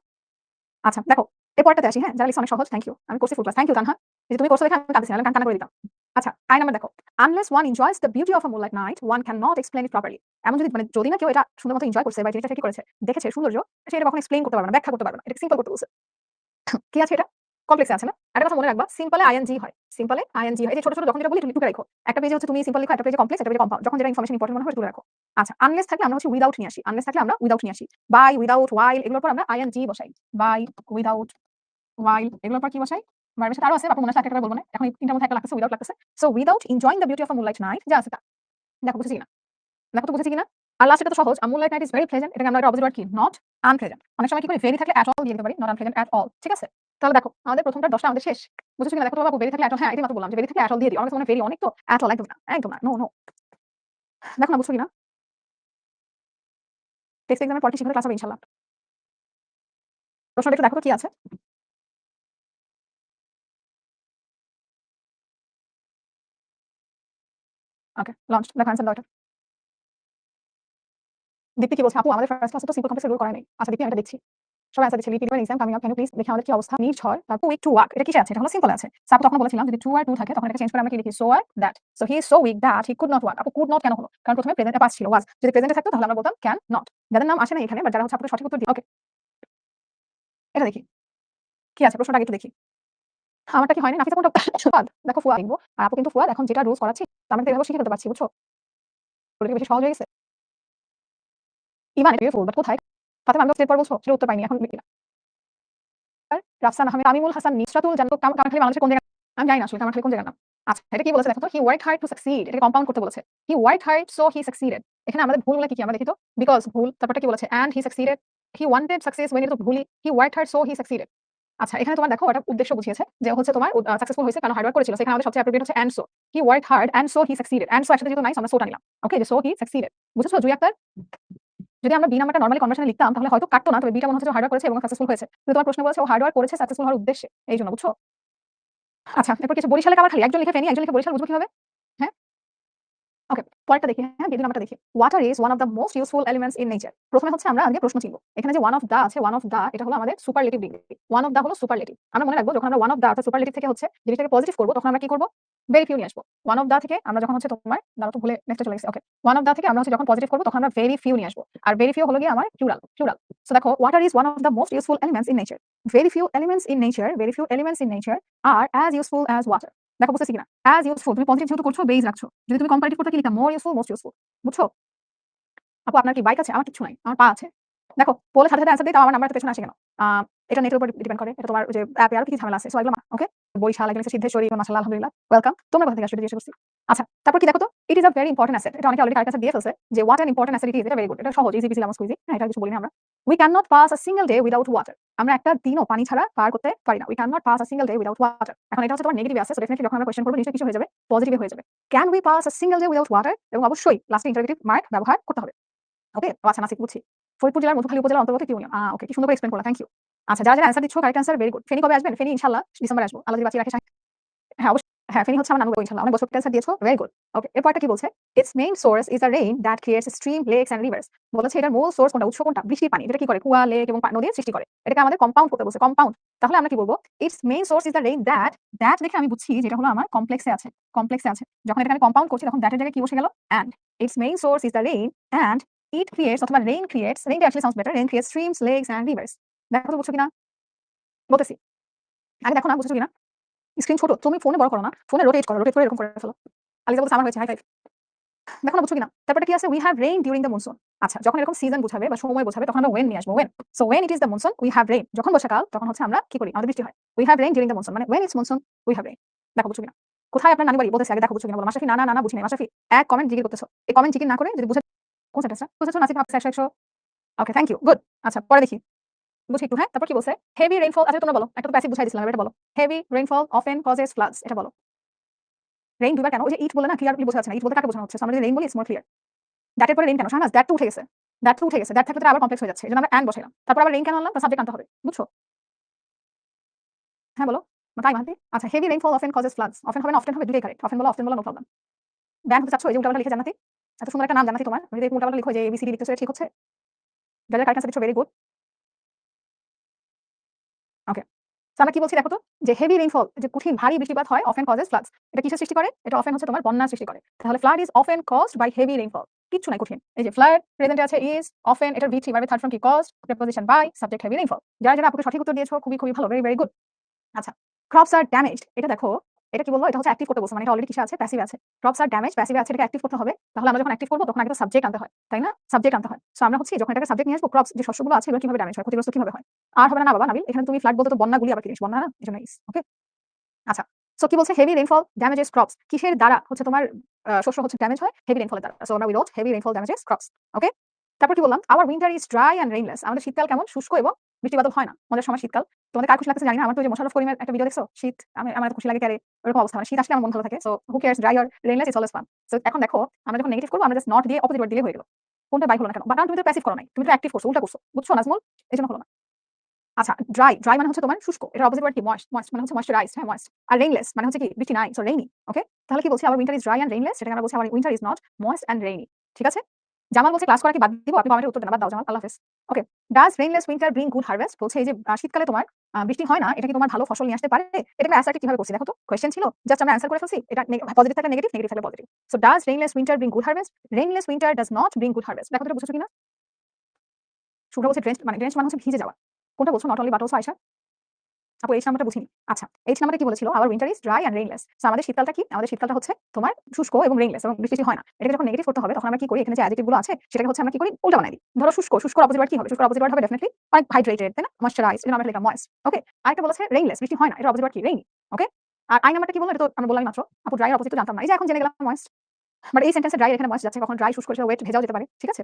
আচ্ছা দেখো, এই পরেরটাতে আসি। হ্যাঁ, যারা লিখছে অনেক সহজ, থ্যাংক ইউ। আমি করছি full class. Thank you Tanha. এই যে তুমি করছো দেখে আমি কাঁদতেছি, নাহলে কান্না করে দিতাম। আচ্ছা, আই নাম্বার দেখো। Unless one enjoys the beauty of a moonlight night, one can not explain it properly. এমন যদি না কেউ এটা সুন্দর মতো এনজয় করছে বা জিনিসটা কি করেছে, দেখেছে সৌন্দর্য, সে এটা কখনো এক্সপ্লেইন করতে পারবে না, ব্যাখ্যা করতে পারবে না। এটা সিম্পল করতে বলছে। কি আছে এটা? কমপ্লেক্সে আছে না? একটা কথা মনে রাখবা, সিম্পলে আইএনজি হয়। সিম্পলে আইএনজি হয়। এই যে ছোট যখন যেটা বলি টুকে রাখো। একটা পেজে হচ্ছে তুমি সিম্পল লিখো, একটা পেজে কমপ্লেক্স, একটা পেজে কম্পাউন্ড। যখন যেটা ইনফরমেশন ইম্পর্টেন্ট মনে হয় তুলে রাখো। আচ্ছা, আনলেস থাকলে আমরা হচ্ছে উইদাউট নিয়ে আসি। আনলেস থাকলে আমরা উইদাউট নিয়ে আসি। বাই, উইদাউট, while এগুলোর পর আমরা আইএনজি বসাই। বাই, উইদাউট, while এগুলোর পর কি বসাই? ভার্বের সাথে আরো আছে, আপু মনে আছে একটা করে বলবো না। এখন এই তিনটার মধ্যে একটা লাগতেছে, উইদাউট লাগতেছে। So without enjoying the beauty of a moonlight night, যা আছে তা। দেখো বুঝেছি কিনা? দেখো তো বুঝেছি কিনা? আর লাস্ট এটা তো সহজ। A moonlight night is very pleasant. এটাকে আমরা অপোজিট ওয়ার্ড কি? Not unpleasant. অনেক সময় কি করি? ভেরি থাকলে এট অল দিয়ে দিতে পারি, নট আনপ্লেজেন্ট এট অল। ঠিক আছে? তাহলে দেখো আমাদের প্রথমটার 10টা আমাদের শেষ। বুঝেছো কিনা? দেখো তো বাবু, ভেরি থাকলে এট অল, হ্যাঁ এটাই মাত্র বললাম যে ভেরি থাকলে এট অল দিয়ে দিই। অনেক সময় ভেরি অনেক তো এট অল একদম না, একদম না। No, no. দেখো না, বুঝছো কিনা? টেক্সট এক্সামের পর কি শিখবে ক্লাস হবে ইনশাআল্লাহ। প্রশ্নটা একটু দেখো তো কি আছে? ওকে, লঞ্চ। দেখো অ্যানসার দাও এটা। দীপ্তি কি বলছে? আপু আমাদের ফার্স্ট ক্লাসে তো সিম্পল কমপ্লেক্স রুল করা নাই। আচ্ছা দীপ্তি, আমি এটা দেখছি। সবাই অ্যান্সার দিচ্ছে। Lipid exam coming up, can you please দেখি আমাদের কি অবস্থা? নিড ঝড়, তারপর উইক টু ওয়াক। এটা কিসে আছে? এটা হলো সিম্পল আছে। সো আপু তখন বলেছিলাম যদি টু আর টু থাকে, তখন এটাকে চেঞ্জ করে আমরা কি লিখি? সো আর that. So he is so weak that he could not walk. আপু কুড নট কেন হলো? কারণ প্রথমে প্রেজেন্ট পাস্ট ছিল, ওয়াজ। যদি প্রেজেন্টে থাকতো তাহলে আমরা বলতাম ক্যান নট। যাদের নাম আসে না এখানে, বাট যারা হচ্ছে আপুকে সঠিক উত্তর দিই। ওকে, এটা দেখি কি আছে, প্রশ্নটা আগে একটু দেখি। আমারটা কি হয়নি? নাফিসা কোনটা? ফুয়াদ। দেখো ফুয়াদ লিখবো। আর আপু কিন্তু ফুয়াদ এখন যেটা রুলস করাচ্ছি, আমরা কিন্তু এভাবে শিখে ফেলতে পারছি, বুঝছো? ওটা কি বেশি সহজ হয়ে গেছে? ইমান এটা ফুল, বাট কোথায়? ফাতেমা, আমি স্টেপ পর বলছো, সেটা উত্তর পাইনি, এখন লিখি না। আর রাফসান আহমেদ, তামিমুল হাসান, নিসরাতুল জান্নাত, কামারখালী বাংলাদেশের কোন জায়গা? আমি জানি না আসলে কামারখালী কোন জায়গার নাম। আচ্ছা, এটা কি বলেছে দেখো তো? হি ওয়ার্কড হার্ড টু সাকসিড। এটা কম্পাউন্ড করতে বলেছে। হি worked hard so he succeeded. এখানে আমাদের ভুলগুলো কি কি আমরা দেখি তো? বিকজ ভুল, তারপরটা কি বলেছে? And he succeeded. He wanted success when, এটা তো ভুলই। He worked hard so he succeeded. আচ্ছা, এখানে তোমার দেখো এটা উদ্দেশ্য বুঝিয়েছে যে হচ্ছে তোমার সাকসেসফুল হয়েছে কারণ হার্ড ওয়ার্ক করেছিল। সেখানে আমাদের সবচেয়ে অ্যাপ্রোপ্রিয়েট হচ্ছে and so. He worked hard and so he succeeded. And so একসাথে যেহেতু নাইস, আমরা সোটা নিলাম। ওকে, যে সো হি সাকসিডেড। বুঝেছো জুই আক্তার? যদি আমরা বি নাম্বারটা নরমালি কনভার্সনে লিখতাম তাহলে হয়তো কাটতো না, তবে বিটা মনে হচ্ছে যে হার্ড ওয়ার্ক করেছে এবং সাকসেসফুল হয়েছে। কিন্তু তোমার প্রশ্ন বলেছে ও হার্ড ওয়ার্ক করেছে সাকসেসফুল হওয়ার উদ্দেশ্যে। এইজন্য, বুঝছো? আচ্ছা, এরপর কিছু বরিশালে কামারখালী। একজন লিখে ফেনী, একজন লিখে বরিশাল, বুঝবো কিভাবে? হ্যাঁ? ওকে, পরেরটা দেখি। হ্যাঁ, দ্বিতীয় নাম্বারটা দেখি। Water is one of the most useful elements in nature. প্রথমে হচ্ছে আমরা আগে প্রশ্ন চিনব। এখানে যে ওয়ান অফ দা আছে, ওয়ান অফ দা এটা হলো আমাদের superlative degree. One of the হলো সুপারলেটিভ। আমরা মনে রাখবো যখন আমরা ওয়ান অফ দা অর্থাৎ সুপারলেটিভ থেকে হচ্ছে জিনিসটাকে পজিটিভ করব, তখন আমরা কি করব? ভেরি ফিউ নিয়ে আসবো। ওয়ান অফ দা থেকে আমরা যখন হচ্ছে তোমার দাঁড়াও তো ভুলে নেক্সটে চলে গেছি। ওকে, ওয়ান অফ দা থেকে আমরা হচ্ছে যখন পজিটিভ করব তখন আমরা ভেরি ফিউ নিয়ে আসবো। আর ভেরি ফিউ হলো গিয়ে আমার প্লুরাল, প্লুরাল। সো দেখো water is one of the most useful elements in nature. Very few elements in nature, very few elements in nature are as useful as water. দেখো বুঝতেছি কিনা? As useful, তুমি positive যেহেতু করছো base রাখছো। যদি তুমি কম্পারেটিভ করতে কি লিখতাম? মোর ইউজফুল, মোস্ট ইউজফুল। বুঝছো? আপু আপনার কি বাইক আছে? আমার কিচ্ছু নাই। আমার পা আছে। দেখো বলে সাথে অ্যান্সার দিই তাও আমার নাম্বারটা পেছনে আসে কেন? আ এটা নেটের উপর ডিপেন্ড করে। এটা তোমার ওই যে অ্যাপে আরো কি ঝামেলা আছে। সো এগুলো ওকে? বরিশাল, একজন হচ্ছে সিদ্ধেশ্বরী, মাশাআল্লাহ আলহামদুলিল্লাহ। ওয়েলকাম। তোমরা কোথা থেকে আসছো এটা জিজ্ঞেস করছি। আচ্ছা, তারপর কি দেখো তো? ইট ইস আ ভেরি ইম্পোর্টেন্ট অ্যাসেট। এটা অনেকে অলরেডি কারেক্ট অ্যান্সার দিয়ে ফেলছে যে হোয়াট অ্যান ইম্পোর্টেন্ট অ্যাসেট ইট ইস। এটা ভেরি গুড। এটা সহজ, ইজি পিসি লেমন স্কুইজি। হ্যাঁ, এটা কিছু বলি না আমরা। We can not pass a single day without water. আমরা একটা দিনও পানি ছাড়া পার করতে পারি না। We can not pass a single day without water. এখন এটা হচ্ছে তোমার নেগেটিভ আছে। সো ডেফিনিটলি যখন আমরা কোয়েশ্চেন করব নিশ্চয়ই কিছু হয়ে যাবে, পজিটিভ হয়ে যাবে। Can we pass a single day without water? এবং অবশ্যই লাস্টে ইন্টারোগেটিভ মার্ক ব্যবহার করতে হবে। ওকে? ও আচ্ছা নাসিক বুঝছি। ফরিদপুর জেলার মধুখালী উপজেলার অন্তর্গত একটি ইউনিয়ন। ওকে, কি সুন্দর করে এক্সপ্লেইন করলা। Thank you. আচ্ছা, যারা অ্যান্সার দিচ্ছ correct answer very good. Feni কবে আসবেন? ফেনী ইনশাআল্লাহ ডিসেম্বরে আসবো। আল্লাহ যদি বাঁচিয়ে রাখে। হ্যাঁ, অবশ্যই। হ্যাঁ, ফেনী হচ্ছে আমার নানু বাড়ি ইনশাআল্লাহ। অনেক বছর অ্যান্সার দিয়েছো। Very good. ওকে, এরপরটা কি বলছে? Its main source is the rain that creates stream, lakes and rivers. বলেছে এটার মূল সোর্স কোনটা? উৎস কোনটা? বৃষ্টির পানি। যেটা কি করে? কুয়া, লেক এবং নদীর সৃষ্টি করে। এটাকে আমাদের কম্পাউন্ড করতে বলছে। কম্পাউন্ড। তাহলে আমরা কি বলবো? It's main source is the rain that. That দেখে আমি বুঝছি যেটা হলো আমার কমপ্লেক্সে আছে। কমপ্লেক্সে আছে। যখন এটাকে আমি কম্পাউন্ড করছি তখন দ্যাটের জায়গায় কি বসে গেল? And. It's main source is the rain and it creates অথবা রেইন ক্রিয়েটস, রেইনটা actually sounds better. Rain creates streams, lakes and rivers. দেখো তো বুঝছো কিনা? বলতেছি। আগে দেখো না বুঝছো কিনা? স্ক্রিন ছোট। তুমি ফোনে বড় করো না। ফোনে রোটেট করো। রোটেট করে এরকম করে ফেলো। আলিজা বলছে আমার হয়েছে। High five. দেখো না বুঝছো কিনা? তারপরটা কি আছে? We have rain during the monsoon. আচ্ছা, যখন এরকম সিজন বুঝাবে বা সময় বোঝাবে তখন আমরা ওয়েন নিয়ে আসবো। When. So when it is the monsoon we have rain. যখন বর্ষাকাল তখন হচ্ছে আমরা কি করি? আমাদের বৃষ্টি হয়। We have rain during the monsoon মানে when it's monsoon we have rain. দেখো বুঝছো কিনা? কোথায় আপনার নানি বাড়ি? বলতেছি আগে দেখো বুঝছো কিনা বলো। মাশরাফি না না না না বুঝি নাই। মাশরাফি এক কমেন্ট জিজ্ঞেস করতেছো। এই কমেন্ট জিজ্ঞেস না করে যদি বুঝে কোন সেন্টেন্সটা বুঝেছো? নাসিফ হাফিজ 100 100। ওকে, থ্যাংক ইউ। গুড। আচ্ছা, পরে দেখি। বুঝি একটু। হ্যাঁ, তারপর কি বলছে? Heavy rainfall. আচ্ছা তোমরা বলো। একটা তো প্যাসিভ বুঝাই দিছিলাম। এটা বলো। Heavy rainfall often causes floods. এটা বলো। রেইন দুইবার কেন? ওই যে ইট বলে না ক্লিয়ারলি বোঝা যাচ্ছে না। ইট বলতে কাকে বোঝানো হচ্ছে? So আমরা যদি রেইন বলি ইটস মোর ক্লিয়ার। দ্যাট এর পরে রেইন কেন? শাহনাজ দ্যাট টু উঠে গেছে। দ্যাট টু উঠে গেছে। দ্যাট থাকলে তো আবার কমপ্লেক্স হয়ে যাচ্ছে। এজন্য আমরা এন্ড বসাইলাম। তারপর আবার রেইন কেন আনলাম? তার সাবজেক্ট আনতে হবে। বুঝছো? হ্যাঁ বলো। তাই মাহাতি। আচ্ছা, heavy rainfall often causes floods. Often হবে না অফটেন হবে? দুটোই কারেক্ট। অফটেন বলো নো প্রবলেম। ব্যান হতে চাচ্ছ এই যে উল্টাপাল্টা লিখে জান্নাতি? এত সুন্দর একটা নাম জান্নাতি তোমার। তুমি যদি উল্টাপাল্টা লিখো যে এবিসিডি লিখতেছো এটা ঠিক হচ্ছে? যাদের কারেক্ট আনসার দিচ্ছ ভেরি গুড। ওকে। সো আমরা কি বলছি দেখো তো? যে হেভি রেইনফল যে কঠিন ভারী বৃষ্টিপাত হয় অফেন কজেস ফ্লাডস। এটা কিসের সৃষ্টি করে? এটা অফেন হচ্ছে তোমার বন্যার সৃষ্টি করে। তাহলে flood is often caused by heavy rainfall. কিচ্ছু নাই কঠিন। এই যে ফ্লাড প্রেজেন্টে আছে ইজ, অফেন এটার ভি3 ভার্ব থার্ড ফর্ম কি caused, preposition by, subject heavy rainfall. যারা আপুকে সঠিক উত্তর দিয়েছো খুবই খুবই ভালো। Very very good. আচ্ছা, ক্রপস আর ড্যামেজড। এটা দেখো, এটা কি বলবো? এটা হচ্ছে অ্যাক্টিভ করতে বলছে। মানে এটা অলরেডি কিসে আছে? প্যাসিভে আছে। ক্রপস আর ড্যামেজ প্যাসিভে আছে, এটাকে অ্যাক্টিভ করতে হবে। তাহলে আমরা যখন অ্যাক্টিভ করব তখন আগে তো সাবজেক্ট আনতে হয়। তাই না? সাবজেক্ট আনতে হয়। সো আমরা হচ্ছে যখন এটাকে সাবজেক্ট নিয়ে আসবো, ক্রপস যে শস্যগুলো আছে এগুলো কিভাবে ড্যামেজ হয়, ক্ষতিগ্রস্ত কিভাবে হয়? আর হবে না না বাবা নাবিল। এখানে তুমি ফ্লাড বলতে তো বন্যাগুলি আবার কি জিনিস? বন্যা না? এজন্য ইস। ওকে? আচ্ছা। সো কি বলছে? Heavy rainfall damages crops. কিসের দ্বারা হচ্ছে তোমার শস্য হচ্ছে ড্যামেজ হয়? হেভি রেইনফলের দ্বারা। So now we wrote heavy rainfall damages crops. Okay? তারপর কি বললাম? Our winter is dry and rainless. আমাদের শীতকাল কেমন? শুষ্ক এবং বৃষ্টিবাদল হয় না। আমাদের সময় শীতকাল। তোমাদের কার খুশি লাগছে জানি না। আমার তো ওই যে মোশাররফ করিমের একটা ভিডিও দেখছো? শীত আমার এত খুশি লাগে ক্যারে। ওরকম অবস্থা। মানে শীত আসলে আমার মন ভালো থাকে। So who cares dry or rainless it's always fun. So এখন দেখো আমরা যখন নেগেটিভ করব আমরা জাস্ট নট দিয়ে অপোজিট ওয়ার্ড দিলে হয়ে গেল। কোনটা বাই হলো না কেন? কারণ তুমি তো প্যাসিভ করো নাই। তুমি তো অ্যাক্টিভ করছো, উল্টা করছো। বুঝছো নাজমুল? এজন্য হলো না। আচ্ছা, ড্রাই মানে হচ্ছে তোমার শুষ্ক। এটার অপোজিট ওয়ার্ড কি? ময়েস্ট। ময়েস্ট মানে হচ্ছে ময়েশ্চারাইজড। হ্যাঁ, ময়েস্ট। আর রেইনলেস মানে হচ্ছে কি? বৃষ্টি নাই। So rainy. ওকে? তাহলে কি বলছি? Our winter is dry and rainless. সেটাকে আমরা বলছি our winter is not moist and rainy. ঠিক আছে? জামাল বলছে ক্লাস করা কি বাদ দিব? আপনি কমেন্টের উত্তর দেন। বাদ দাও জামাল। আল্লাহ হাফেজ। Okay. Does rainless winter bring good harvest? বলছে এই যে শীতকালে তোমার বৃষ্টি হয় না, এটা কি তোমার ভালো ফসল নিয়ে আসতে পারে? এটাকে অ্যাসার্টিভ কিভাবে করছি দেখো তো? কোয়েশ্চেন ছিল। জাস্ট আমরা অ্যান্সার করে ফেলছি। এটা পজিটিভ থাকলে নেগেটিভ, নেগেটিভ থাকলে positive. So does rainless winter bring good harvest? Rainless winter does not bring good harvest. দেখো তো এটা বুঝছো কিনা? শুভ্র বলছে ড্রেঞ্চড মানে হচ্ছে ভিজে যাওয়া। কোনটা বলছো? Not only but also Ayesha? আপু এইচ নাম্বারটা বুঝিনি। আচ্ছা, এইচ নাম্বারটা কি বলেছিল? Our winter is dry and rainless. So আমাদের শীতকালটা কি? আমাদের শীতকালটা হচ্ছে তোমার শুষ্ক এবং রেইনলেস এবং বৃষ্টি হয় না। এটাকে যখন নেগেটিভ করতে হবে তখন আমরা কি করি? এখানে যে অ্যাডজেক্টিভ গুলো আছে সেটাকে হচ্ছে আমরা কি করি? উল্টা বানাই দিই। ধরো শুষ্ক, শুষ্কর অপোজিট ওয়ার্ড কি হবে? শুষ্কর অপোজিট ওয়ার্ড হবে ডেফিনিটলি অনেক হাইড্রেটেড, তাই না? ময়েশ্চারাইজড। এজন্য আমরা লিখলাম ময়েস্ট। ওকে? আরেকটা বলেছে রেইনলেস, বৃষ্টি হয় না। এটার অপোজিট ওয়ার্ড কি? রেইনি। ওকে? আর আই নাম্বারটা কি বললো? এটা তো আমরা বললামই মাত্র। আপু ড্রাই এর অপোজিট তো জানতাম না। এই যে এখন জেনে গেলাম ময়েস্ট। বাট এই সেন্টেন্সে ড্রাই এখানে ময়েস্ট যাচ্ছে। কখনো ড্রাই শুষ্ক সেটা ওয়েট ভেজাও যেতে পারে। ঠিক আছে?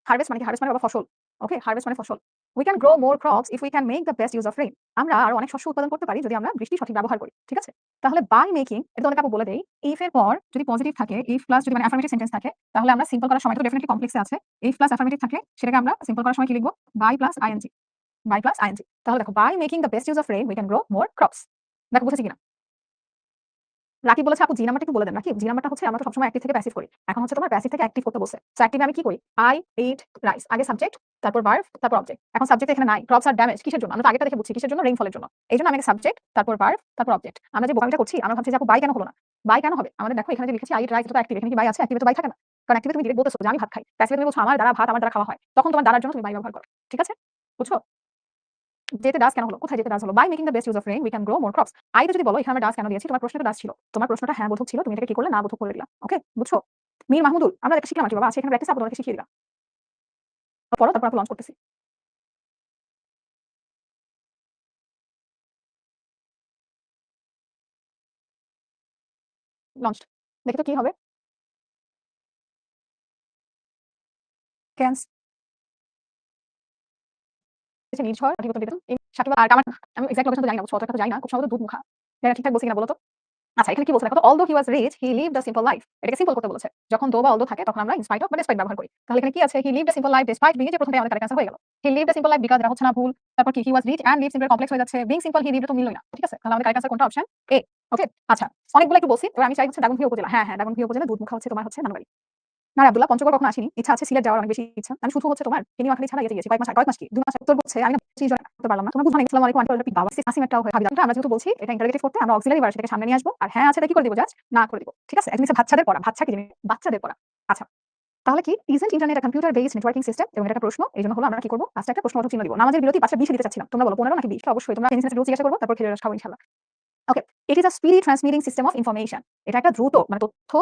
হারভেস্ট মানে কি? হারভেস্ট মানে বাবা ফসল। ওকে? হারভেস্ট মানে ফসল। We can grow more crops if we can make the best use of rain. আমরা আরো অনেক শস্য উৎপাদন করতে পারি যদি আমরা বৃষ্টি সঠিক ব্যবহার করি। ঠিক আছে? তাহলে বাই মেকিং এটা তোমাদেরকে আপু বলে দেই। ইফ এর পর যদি পজিটিভ থাকে, ইফ প্লাস যদি মানে অ্যাফার্মেটিভ সেন্টেন্স থাকে তাহলে আমরা সিম্পল করার সময় তো ডেফিনিটলি কমপ্লেক্সে আছে। ইফ প্লাস অ্যাফার্মেটিভ থাকলে সেটাকে আমরা সিম্পল করার সময় কি লিখব? By plus ING. By plus ING. তাহলে দেখো by making the best use of rain we can grow more crops. দেখো বুঝেছি কিনা? রাকিব বলেছে আপু জি নাম্বারটা একটু বলে দেন। রাকিব জি নাম্বারটা হচ্ছে আমরা তো সবসময় অ্যাক্টিভ থেকে প্যাসিভ করি। এখন হচ্ছে তোমার প্যাসিভ থেকে অ্যাক্টিভ করতে বলছে। সো অ্যাক্টিভে আমি কি করি? I eat rice. আগে সাবজেক্ট, তারপর ভার্ব, তারপর অবজেক্ট। এখন সাবজেক্ট এখানে নাই। ক্রপস আর ড্যামেজ কিসের জন্য? আমরা তো আগেটা দেখে বুঝছি কিসের জন্য? রেইনফলের জন্য। এইজন্য আমি সাবজেক্ট, তারপর ভার্ব, তারপর অবজেক্ট। আমরা যে বোকামিটা করছি আমরা ভাবছি যে আপু বাই কেন হলো না? বাই কেন হবে? আমাদের দেখো এখানে যে লিখেছি আই ইট রাইস এটা তো অ্যাক্টিভ। এখানে কি বাই আছে? অ্যাক্টিভে তো বাই থাকে না। কারণ অ্যাক্টিভে তুমি ডিরেক্ট বলতেছো যে আমি ভাত খাই। প্যাসিভে তুমি বলছো আমার দ্বারা ভাত আমার দ্বারা খাওয়া হয়। তখন তোমার দ্বারার জন্য তুমি বাই ব্যবহার করো। ঠিক আছে? বুঝছো? যেতে ডাস কেন হলো? কোথায় যেতে ডাস হলো? By making the best use of rain we can grow more crops. আইতে যদি বলো এখানে আমরা ডাস কেন দিয়েছি? তোমার প্রশ্নটা ডাস ছিল। তোমার প্রশ্নটা হ্যাঁ বোধক ছিল। তুমি এটাকে কি করলে? না বোধক করে দিলা। ওকে? বুঝছো? মীর মাহমুদুল আমরা এটা শিখলাম কি বাবা? আছে এখানে প্র্যাকটিস আপু তোমাকে শিখিয়ে দিলাম। পড়ো তারপর আপু লঞ্চ করতেছি। লঞ্চড। দেখি তো কি হবে? ক্যান্স নির্ঝর সঠিক উত্তর দিবেন। সাকিবা আর আমার আমি এক্সাক্ট লোকেশন তো জানি না, বুঝছো? অত কথা জানি না। খুব সম্ভবত দুধমুখা। এটা ঠিকঠাক বলছি কিনা বলো তো? আচ্ছা, এখানে কি বলছে দেখো তো, although he was rich, he lived a simple life. এটাকে সিম্পল করতে বলেছে। যখন though বা although থাকে তখন আমরা in spite of বা despite ব্যবহার করি। তাহলে এখানে কি আছে? He lived a simple life despite being, যে প্রথমটাই আমাদের কারেক্ট অ্যান্সার হয়ে গেল। He lived a simple life because এটা হচ্ছে না ভুল। তারপর কি? He was rich and lived simple complex হয়ে যাচ্ছে। Being simple, he lived তো মিললই না। ঠিক আছে? তাহলে আমাদের কারেক্ট অ্যান্সার কোনটা? Option A. ওকে? আচ্ছা, অনেকগুলো একটু বলছি। এবার আমি চাই হচ্ছে দাগনভূঞা উপজেলা। হ্যাঁ, হ্যাঁ, দাগনভূঞা উপজেলা দুধমুখা হচ্ছে তোমার হচ্ছে নানুবাড়ি। না রে আব্দুল্লাহ, পঞ্চগড় কখনো আসিনি। ইচ্ছা আছে, সিলেট যাওয়ার অনেক বেশি ইচ্ছা। আমি শুধু হচ্ছে তোমার নোয়াখালী ছাড়া ইয়েতে গেছি। কয়েক মাস কি? ২ মাস উত্তর হচ্ছে আমি না করতে পারলাম না। তোমরা বুঝো না। আসসালামু আলাইকুম আন্টি বাবা আসিমেরটাও হয় ভাবি। আমরা যেহেতু বলছি এটা ইন্টারোগেটিভ করতে আমরা অক্সিলারি ভার্ব সেটাকে সামনে নিয়ে আসবো। আর হ্যাঁ আছে এটা কি করে দিব? জাস্ট না করে দিব। ঠিক আছে? একদম বাচ্চাদের পড়া। বাচ্চা কি জিনিস? বাচ্চাদের পড়া। আচ্ছা। তাহলে কি isn't internet computer based networking system? এবং এটা একটা প্রশ্ন। এইজন্য হলো আমরা কি করব? ফার্স্টে একটা প্রশ্নবোধক চিহ্ন দিব। নামাজের বিরতি ৫টা ২০ দিতে চাচ্ছিলাম। তোমরা বলো ১৫ নাকি ২০? অবশ্যই তোমরা টেনিস রুল জিজ্ঞাসা করবো, তারপর খেজুরের রস খাবো ইনশাআল্লাহ। Okay. It is a speedy transmitting system of information. এটা একটা দ্রুত মানে তথ্য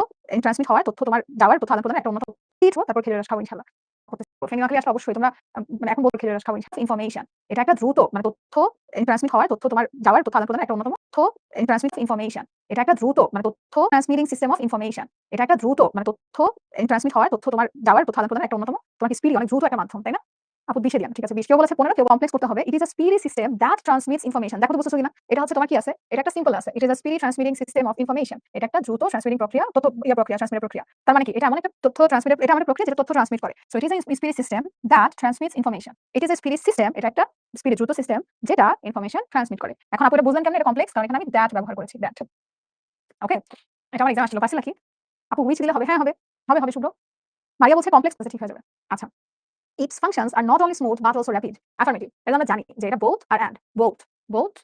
ট্রান্সমিট হওয়ার, তথ্য তোমার যাওয়ার, তথ্য আদান প্রদানের একটা অন্যতম স্পিড, তারপর খেজুরের রস খাবো ইনশাআল্লাহ। নোয়াখালী আসলে অবশ্যই তোমরা মানে এখন বলতে খেজুরের রস খাবো ইনশাআল্লাহ। ইনফরমেশন। এটা একটা দ্রুত মানে তথ্য ট্রান্সমিট হওয়ার, তথ্য তোমার যাওয়ার, তথ্য আদান প্রদানের একটা অন্যতম ট্রান্সমিট ইনফরমেশন। এটা একটা দ্রুত মানে তথ্য ট্রান্সমিটিং সিস্টেম অফ ইনফরমেশন। এটা একটা দ্রুত মানে তথ্য ট্রান্সমিট হওয়ার, তথ্য তোমার যাওয়ার, তথ্য আদান প্রদানের একটা অন্যতম তোমার স্পিড অনেক দ্রুত একটা মাধ্যম, তাই না? আপু 20 দিলাম। ঠিক আছে 20। কেউ বলেছে 15, কেউ কমপ্লেক্স করতে হবে। It is a speedy system that transmits information. দেখো তো বুঝছো কিনা? এটা হচ্ছে তোমার কি আছে? এটা একটা সিম্পল আছে। ইট is a speedy transmitting system of information. এটা একটা দ্রুত ট্রান্সমিটিং প্রক্রিয়া, তথ্য প্রক্রিয়া, ট্রান্সমিটের প্রক্রিয়া। তার মানে কি? এটা এমন একটা তথ্য ট্রান্সমিটের, এটা এমন একটা প্রক্রিয়া যেটা তথ্য ট্রান্সমিট করে। So it is a speedy system that transmits information. It is a speedy system, এটা একটা স্পিডি দ্রুত সিস্টেম যেটা ইনফরমেশন ট্রান্সমিট করে। এখন আপু এটা বুঝলেন কেমনে এটা কমপ্লেক্স? কারণ এখানে আমি দ্যাট ব্যবহার করেছি। দ্যাট। ওকে? এটা আমার এক্সাম আসছিল। পারছি নাকি? আপু হুইচ দিলে হবে? হ্যাঁ হবে। হবে শুভ্র। মারিয়া বলছে কমপ্লেক্স, ঠিক হয়ে যাবে। আচ্ছা। Its functions are not only smooth but also rapid. Affirmative. এটা আমরা জানি যে এটা both R and. Both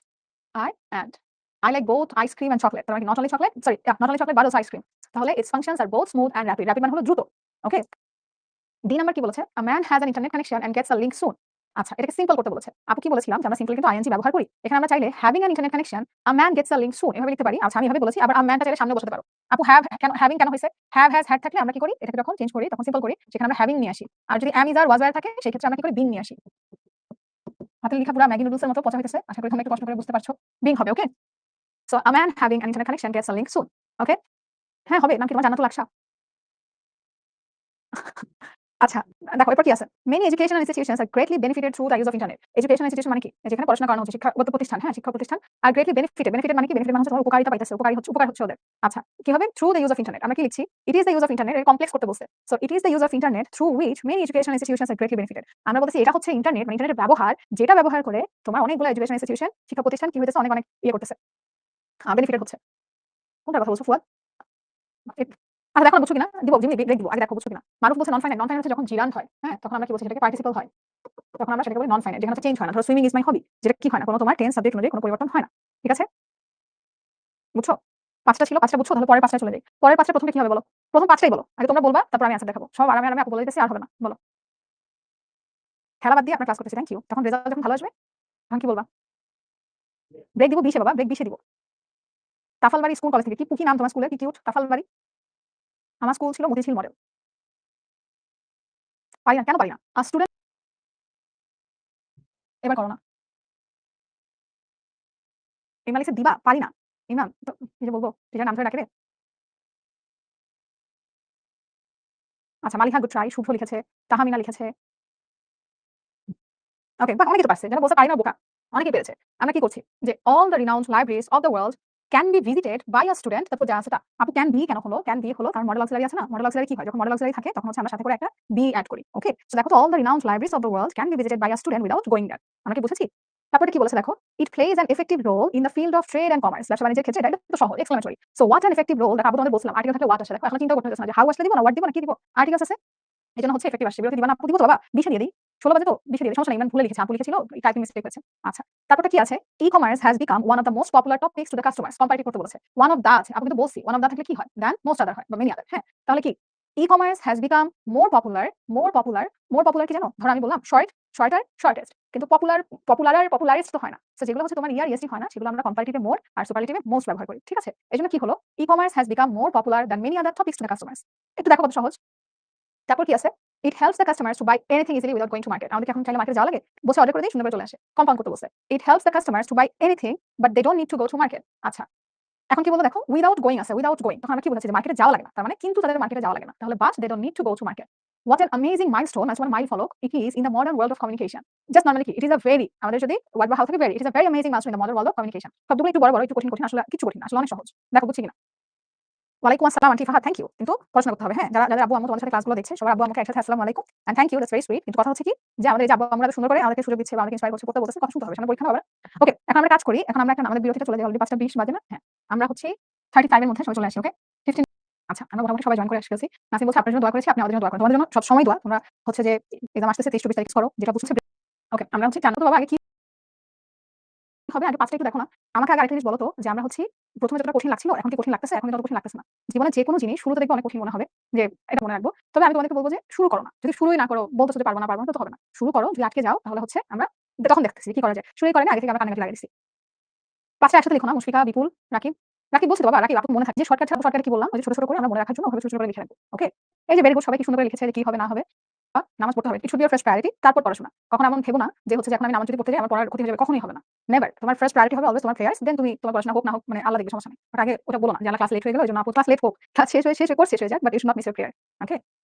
I and. I like both ice cream and chocolate. তার মানে not only chocolate, sorry, yeah, not only chocolate but also ice cream. তাহলে its functions are both smooth and rapid. Rapid মানে হলো দ্রুত। ওকে? D number কি বলেছে? A man has an internet connection and gets a link soon. আচ্ছা, এটাকে simple করতে বলেছে। আপু কি বলেছিলাম যে আমরা সিম্পল কিন্তু আইএনজি ব্যবহার করি। এখানে আমরা চাইলে having an internet connection, a man gets a link soon এভাবে লিখতে পারি। আচ্ছা, আমি এভাবে বলেছি। আবার a man টা চাইলে সামনে বসাতে পারো। আপু have কেন having কেন হইছে? have has had থাকলে আমরা কি করি? এটাকে যখন চেঞ্জ করি তখন সিম্পল করি। সেখানে আমরা having নিয়ে আসি। আর যদি am is R was were থাকে সেই ক্ষেত্রে আমরা কি করি? being নিয়ে আসি। হাতের লেখা পুরা ম্যাগি নুডলসের মতো পচা হইতেছে। আশা করি তোমরা একটু কষ্ট করে বুঝতে পারছো। being হবে, ওকে? So a man having an internet connection gets a link soon. ওকে? হ্যাঁ হবে। নাম কি তোমার? জান্নাতুল আকশা? আচ্ছা, দেখো এরপর কি আছে? Many educational institutions are greatly benefited through the use of internet. Educational institution মানে কি? যেখানে পড়াশোনা করানো হচ্ছে, শিক্ষাগত প্রতিষ্ঠান, হ্যাঁ, শিক্ষা প্রতিষ্ঠান আর greatly benefited মানে কি? benefited মানে হচ্ছে তোমার উপকারিতা পাইতেছে, উপকার হচ্ছে ওদের। আচ্ছা, কি হবে? Through the use of internet. আমরা কি লিখছি? It is the use of internet, এর কমপ্লেক্স করতে বলছে। So it is the use of internet through which many educational institutions are greatly benefited. আমরা বলতেছি এটা হচ্ছে ইন্টারনেট, মানে ইন্টারনেটের ব্যবহার, যেটা ব্যবহার করে তোমার অনেকগুলো এডুকেশনাল ইনস্টিটিউশন, শিক্ষা প্রতিষ্ঠান কি হইতেছে? অনেক ইয়ে করতেছে। বেনিফিটেড হচ্ছে। কোনটার কথা বলছো ফুয়াদ? আচ্ছা দেখো বুঝছো কিনা? দিব, জিম্মি ব্রেক দিব। আগে দেখো বুঝছো কিনা? মারুফ বলছে নন ফাইনাইট। নন ফাইনাইট হচ্ছে যখন জিরান্ড হয়। হ্যাঁ? তখন আমরা কি বলছি? সেটাকে পার্টিসিপল হয়। তখন আমরা সেটাকে বলি নন ফাইনাইট, যেখানে হচ্ছে চেঞ্জ হয় না। ধরো সুইমিং ইজ মাই হবি, যেটা কি হয় না, কোনো তোমার টেন্স সাবজেক্ট অনুযায়ী কোনো পরিবর্তন হয় না। ঠিক আছে? বুঝছো? ৫ টা ছিল, ৫ টা বুঝছো? তাহলে পরের ৫ টায় চলে যাই। পরের ৫ টা প্রথমে কি হবে বলো? প্রথম ৫ টাই বলো। আগে তোমরা বলবা, তারপর আমি অ্যানসার দেখাবো। সব আরামে আপু বলে দিতেছি, আর হবে না। বলো। খেলা বাদ দিয়ে আমরা ক্লাস করতেছি। Thank you. তখন রেজাল্ট যখন ভালো আসবে, তখন কি বলবা? ব্রেক দিব ২০ এ বাবা, ব্রেক ২০ এ দিব। তাফালবাড়ি স্কুল কলেজ থেকে। কি নাম তোমার স্কুলের? কি কিউট তাফালবাড়ি। আমার স্কুল ছিল মতিঝিল মডেল। পারি না, কেন পারি না? স্টুডেন্ট এবার করো না। ইমরান লিখছে দিবা, পারি না। ইমরান তো কি যে বলবো? টিচার নাম ধরে ডাকে রে। আচ্ছা, মালিহা গুড ট্রাই, শুভ লিখেছে, তাহমিনা লিখেছে। ওকে, বাহ! অনেকেই তো পারছে। যারা বলছে পারি না বোকা। অনেকেই পেরেছে। আমরা কি করছি? যে all the renowned libraries of the world can be visited by a student, তারপর যা আছে তা। আপু ক্যান বি কেন হলো? ক্যান বি হলো কারণ মডেল অক্সিলারি আছে না? মডেল অক্সিলারি কি হয়? যখন মডেল অক্সিলারি থাকে তখন হচ্ছে আমরা সাথে করে একটা বি এড করি। ওকে? সো দেখো তো all the renowned libraries of the world can be visited by a student without going there. আমরা কি বুঝেছি? তারপরে কি বলেছে দেখো? It plays an effective role in the field of trade and commerce. ব্যবসা বাণিজ্যের ক্ষেত্রে এটা তো সহজ, exclamatory. So what an effective role, দেখো আপু তোমাদের বলছিলাম আর্টিকেল থাকলে what আসে। দেখো এখন চিন্তা করতে হচ্ছে না যে হাউ আসলে দিব না what দিব না কি দিব? আর্টিকেলস আছে। এজন্য হচ্ছে এফেক্টিভ আসছে। বিরতি দিবা না? আপু দিব তো বাবা। 20 এ দিয়ে দেই। 16 বাজে তো 20 এ দিয়ে দেই। সমস্যা নাই। ইমরান ভুলে লিখেছে। আপু লিখেছিল, টাইপিং মিস্টেক হয়েছে। আচ্ছা। তারপরটা কি আছে? E-commerce has become one of the most popular topics to the customers. Comparative করতে বলেছে। ওয়ান অফ দ্য আছে। আপু কিন্তু বলছি ওয়ান অফ দ্য থাকলে কি হয়? দেন মোস্ট আদার হয় বা মেনি আদার। হ্যাঁ? তাহলে কি? E-commerce has become more popular কি জানো? ধরো আমি বললাম শর্টার, শর্টেস্ট। কিন্তু পপুলার আর পপুলারেস্ট তো হয় না। সো যেগুলো হচ্ছে তোমার ইয়ার ইএসটি হয় না, সেগুলো আমরা কম্পারেটিভে মোর আর সুপারলেটিভে মোস্ট ব্যবহার করি। ঠিক আছে? এজন্য কি হলো? E-commerce has become more popular than many other topics to the customers. একটু দেখো কত সহজ। তারপর কি আছে? It helps the customers to buy anything easily without going to market. আমাদের এখন চাইলে মার্কেটে যাওয়া লাগে, বসে অর্ডার করে দিই, সুন্দর করে চলে আসে। কম্পাউন্ড করতে বলছে। It helps the customers to buy anything but they don't need to go to market. আচ্ছা, এখন কি বলবো দেখো, উইদাউট গোয়িং আছে, উইদাউট গোয়িং। তখন আমরা কি বোঝাচ্ছি যে মার্কেটে যাওয়া লাগে না। তার মানে কিন্তু তাদের মার্কেটে যাওয়া লাগে না। তাহলে but they don't need to go to market. What an amazing milestone, মাইলফলক it is in the modern world of communication. Just normally কি, it is a very, আমাদের যদি ওয়ার্ড বা হাউ থেকে very, it is a very amazing milestone in the modern world of communication. শব্দগুলো একটু বড় বড়, একটু কঠিন কঠিন, আসলে কিছু কঠিন না, আসলে অনেক সহজ। দেখো বুঝছি কিনা। ওয়ালাইকুম আসসালাম আন্টি ফাহাদ, থ্যাংক ইউ। কিন্তু পড়াশোনা করতে হবে, হ্যাঁ? যাদের আব্বু আম্মু তোমাদের সাথে ক্লাসগুলো দেখছে, সবার আব্বু আম্মুকে একসাথে আসসালামু আলাইকুম and thank you, that's very sweet. কিন্তু কথা হচ্ছে কি যে আমাদের এই যে আব্বু আম্মুরা এত সুন্দর করে আমাদেরকে সুযোগ দিচ্ছে বা আমাদেরকে ইন্সপায়ার করছে, পড়তে বলতেছে, কথা শুনতে হবে, সামনে পরীক্ষা না আবার। ওকে, এখন আমরা কাজ করি। এখন আমরা এখন আমাদের বিরতিতে চলে যাই, অলরেডি 5:20 বাজে না? হ্যাঁ, আমরা হচ্ছে 35 এর মধ্যে সবাই চলে আসি। ওকে, 15। আচ্ছা, আমরা মোটামুটি সবাই জয়েন করে এসে গেছি। নাসিম বলছে আপনার জন্য দোয়া করেছি, আপনি আমাদের জন্য দোয়া করেন। তোমাদের জন্য সবসময় দোয়া। তোমরা হচ্ছে যে এক্সাম আসতেছে 23-24 তারিখ করো, যেটা বুঝছে। ওকে, আমরা হচ্ছে জানো তো বাবা আগে কি হবে, আগে 5টা একটু দেখো না। আমাকে আগে আরেকটা জিনিস বলো তো, যে আমরা হচ্ছি প্রথমে যতটা কঠিন লাগছিল, এখন কি কঠিন লাগতেছে? এখন কিন্তু অত কঠিন লাগতেছে না। জীবনে যেকোনো জিনিস শুরুতে দেখবে অনেক কঠিন মনে হবে, যে এটা মনে রাখবো। তবে আমি তোমাদেরকে বলব যে শুরু করো না। যদি শুরুই না করো, বলতেছো যে পারবো না, তো হবে না। শুরু করো, যদি আটকে যাও তাহলে হচ্ছে আমরা তখন দেখতেছি কি করা যায়। শুরুই করে না, আগে থেকে আমরা কান্নাকাটি লাগাই দিছি। 5টা একসাথে লিখো না, মুশফিকা, বিপুল, রাকিব। রাকিব বলছি তো বাবা, রাকিব আপু মনে থাকে যে শর্টকাট ছাড়া শর্টকাট কি বললাম? ওই যে ছোট ছোট করে আমরা মনে রাখার জন্য ওভাবে ছোট ছোট করে লিখে রাখবো। ওকে? এই যে ভেরি গুড, সবাই কি সুন্দর করে লিখেছে যে কি হবে না হবে। নামাজ পড়তে হবে। ইট should B your first priority, তারপর পড়াশোনা। কখনো এমন ভেবো না যে হচ্ছে যে এখন আমি নামাজ যদি পড়তে যাই আমার পড়ার ক্ষতি হয়ে যাবে, কখনোই হবে না। নেভার। তোমার ফার্স্ট প্রায়োরিটি হবে অলওয়েজ তোমার প্রেয়ার্স, দেন তুমি তোমার পড়াশোনা হোক না হোক, মানে আল্লাহ দেখবে, সমস্যা নেই। বাট আগে ওটা বলো না যে আমার ক্লাস লেট হয়ে গেল, এজন্য আপু ক্লাস লেট হোক। ক্লাস শেষ হয়ে কোর্স শেষ হয়ে যাক, but you should not miss your prayer. Okay?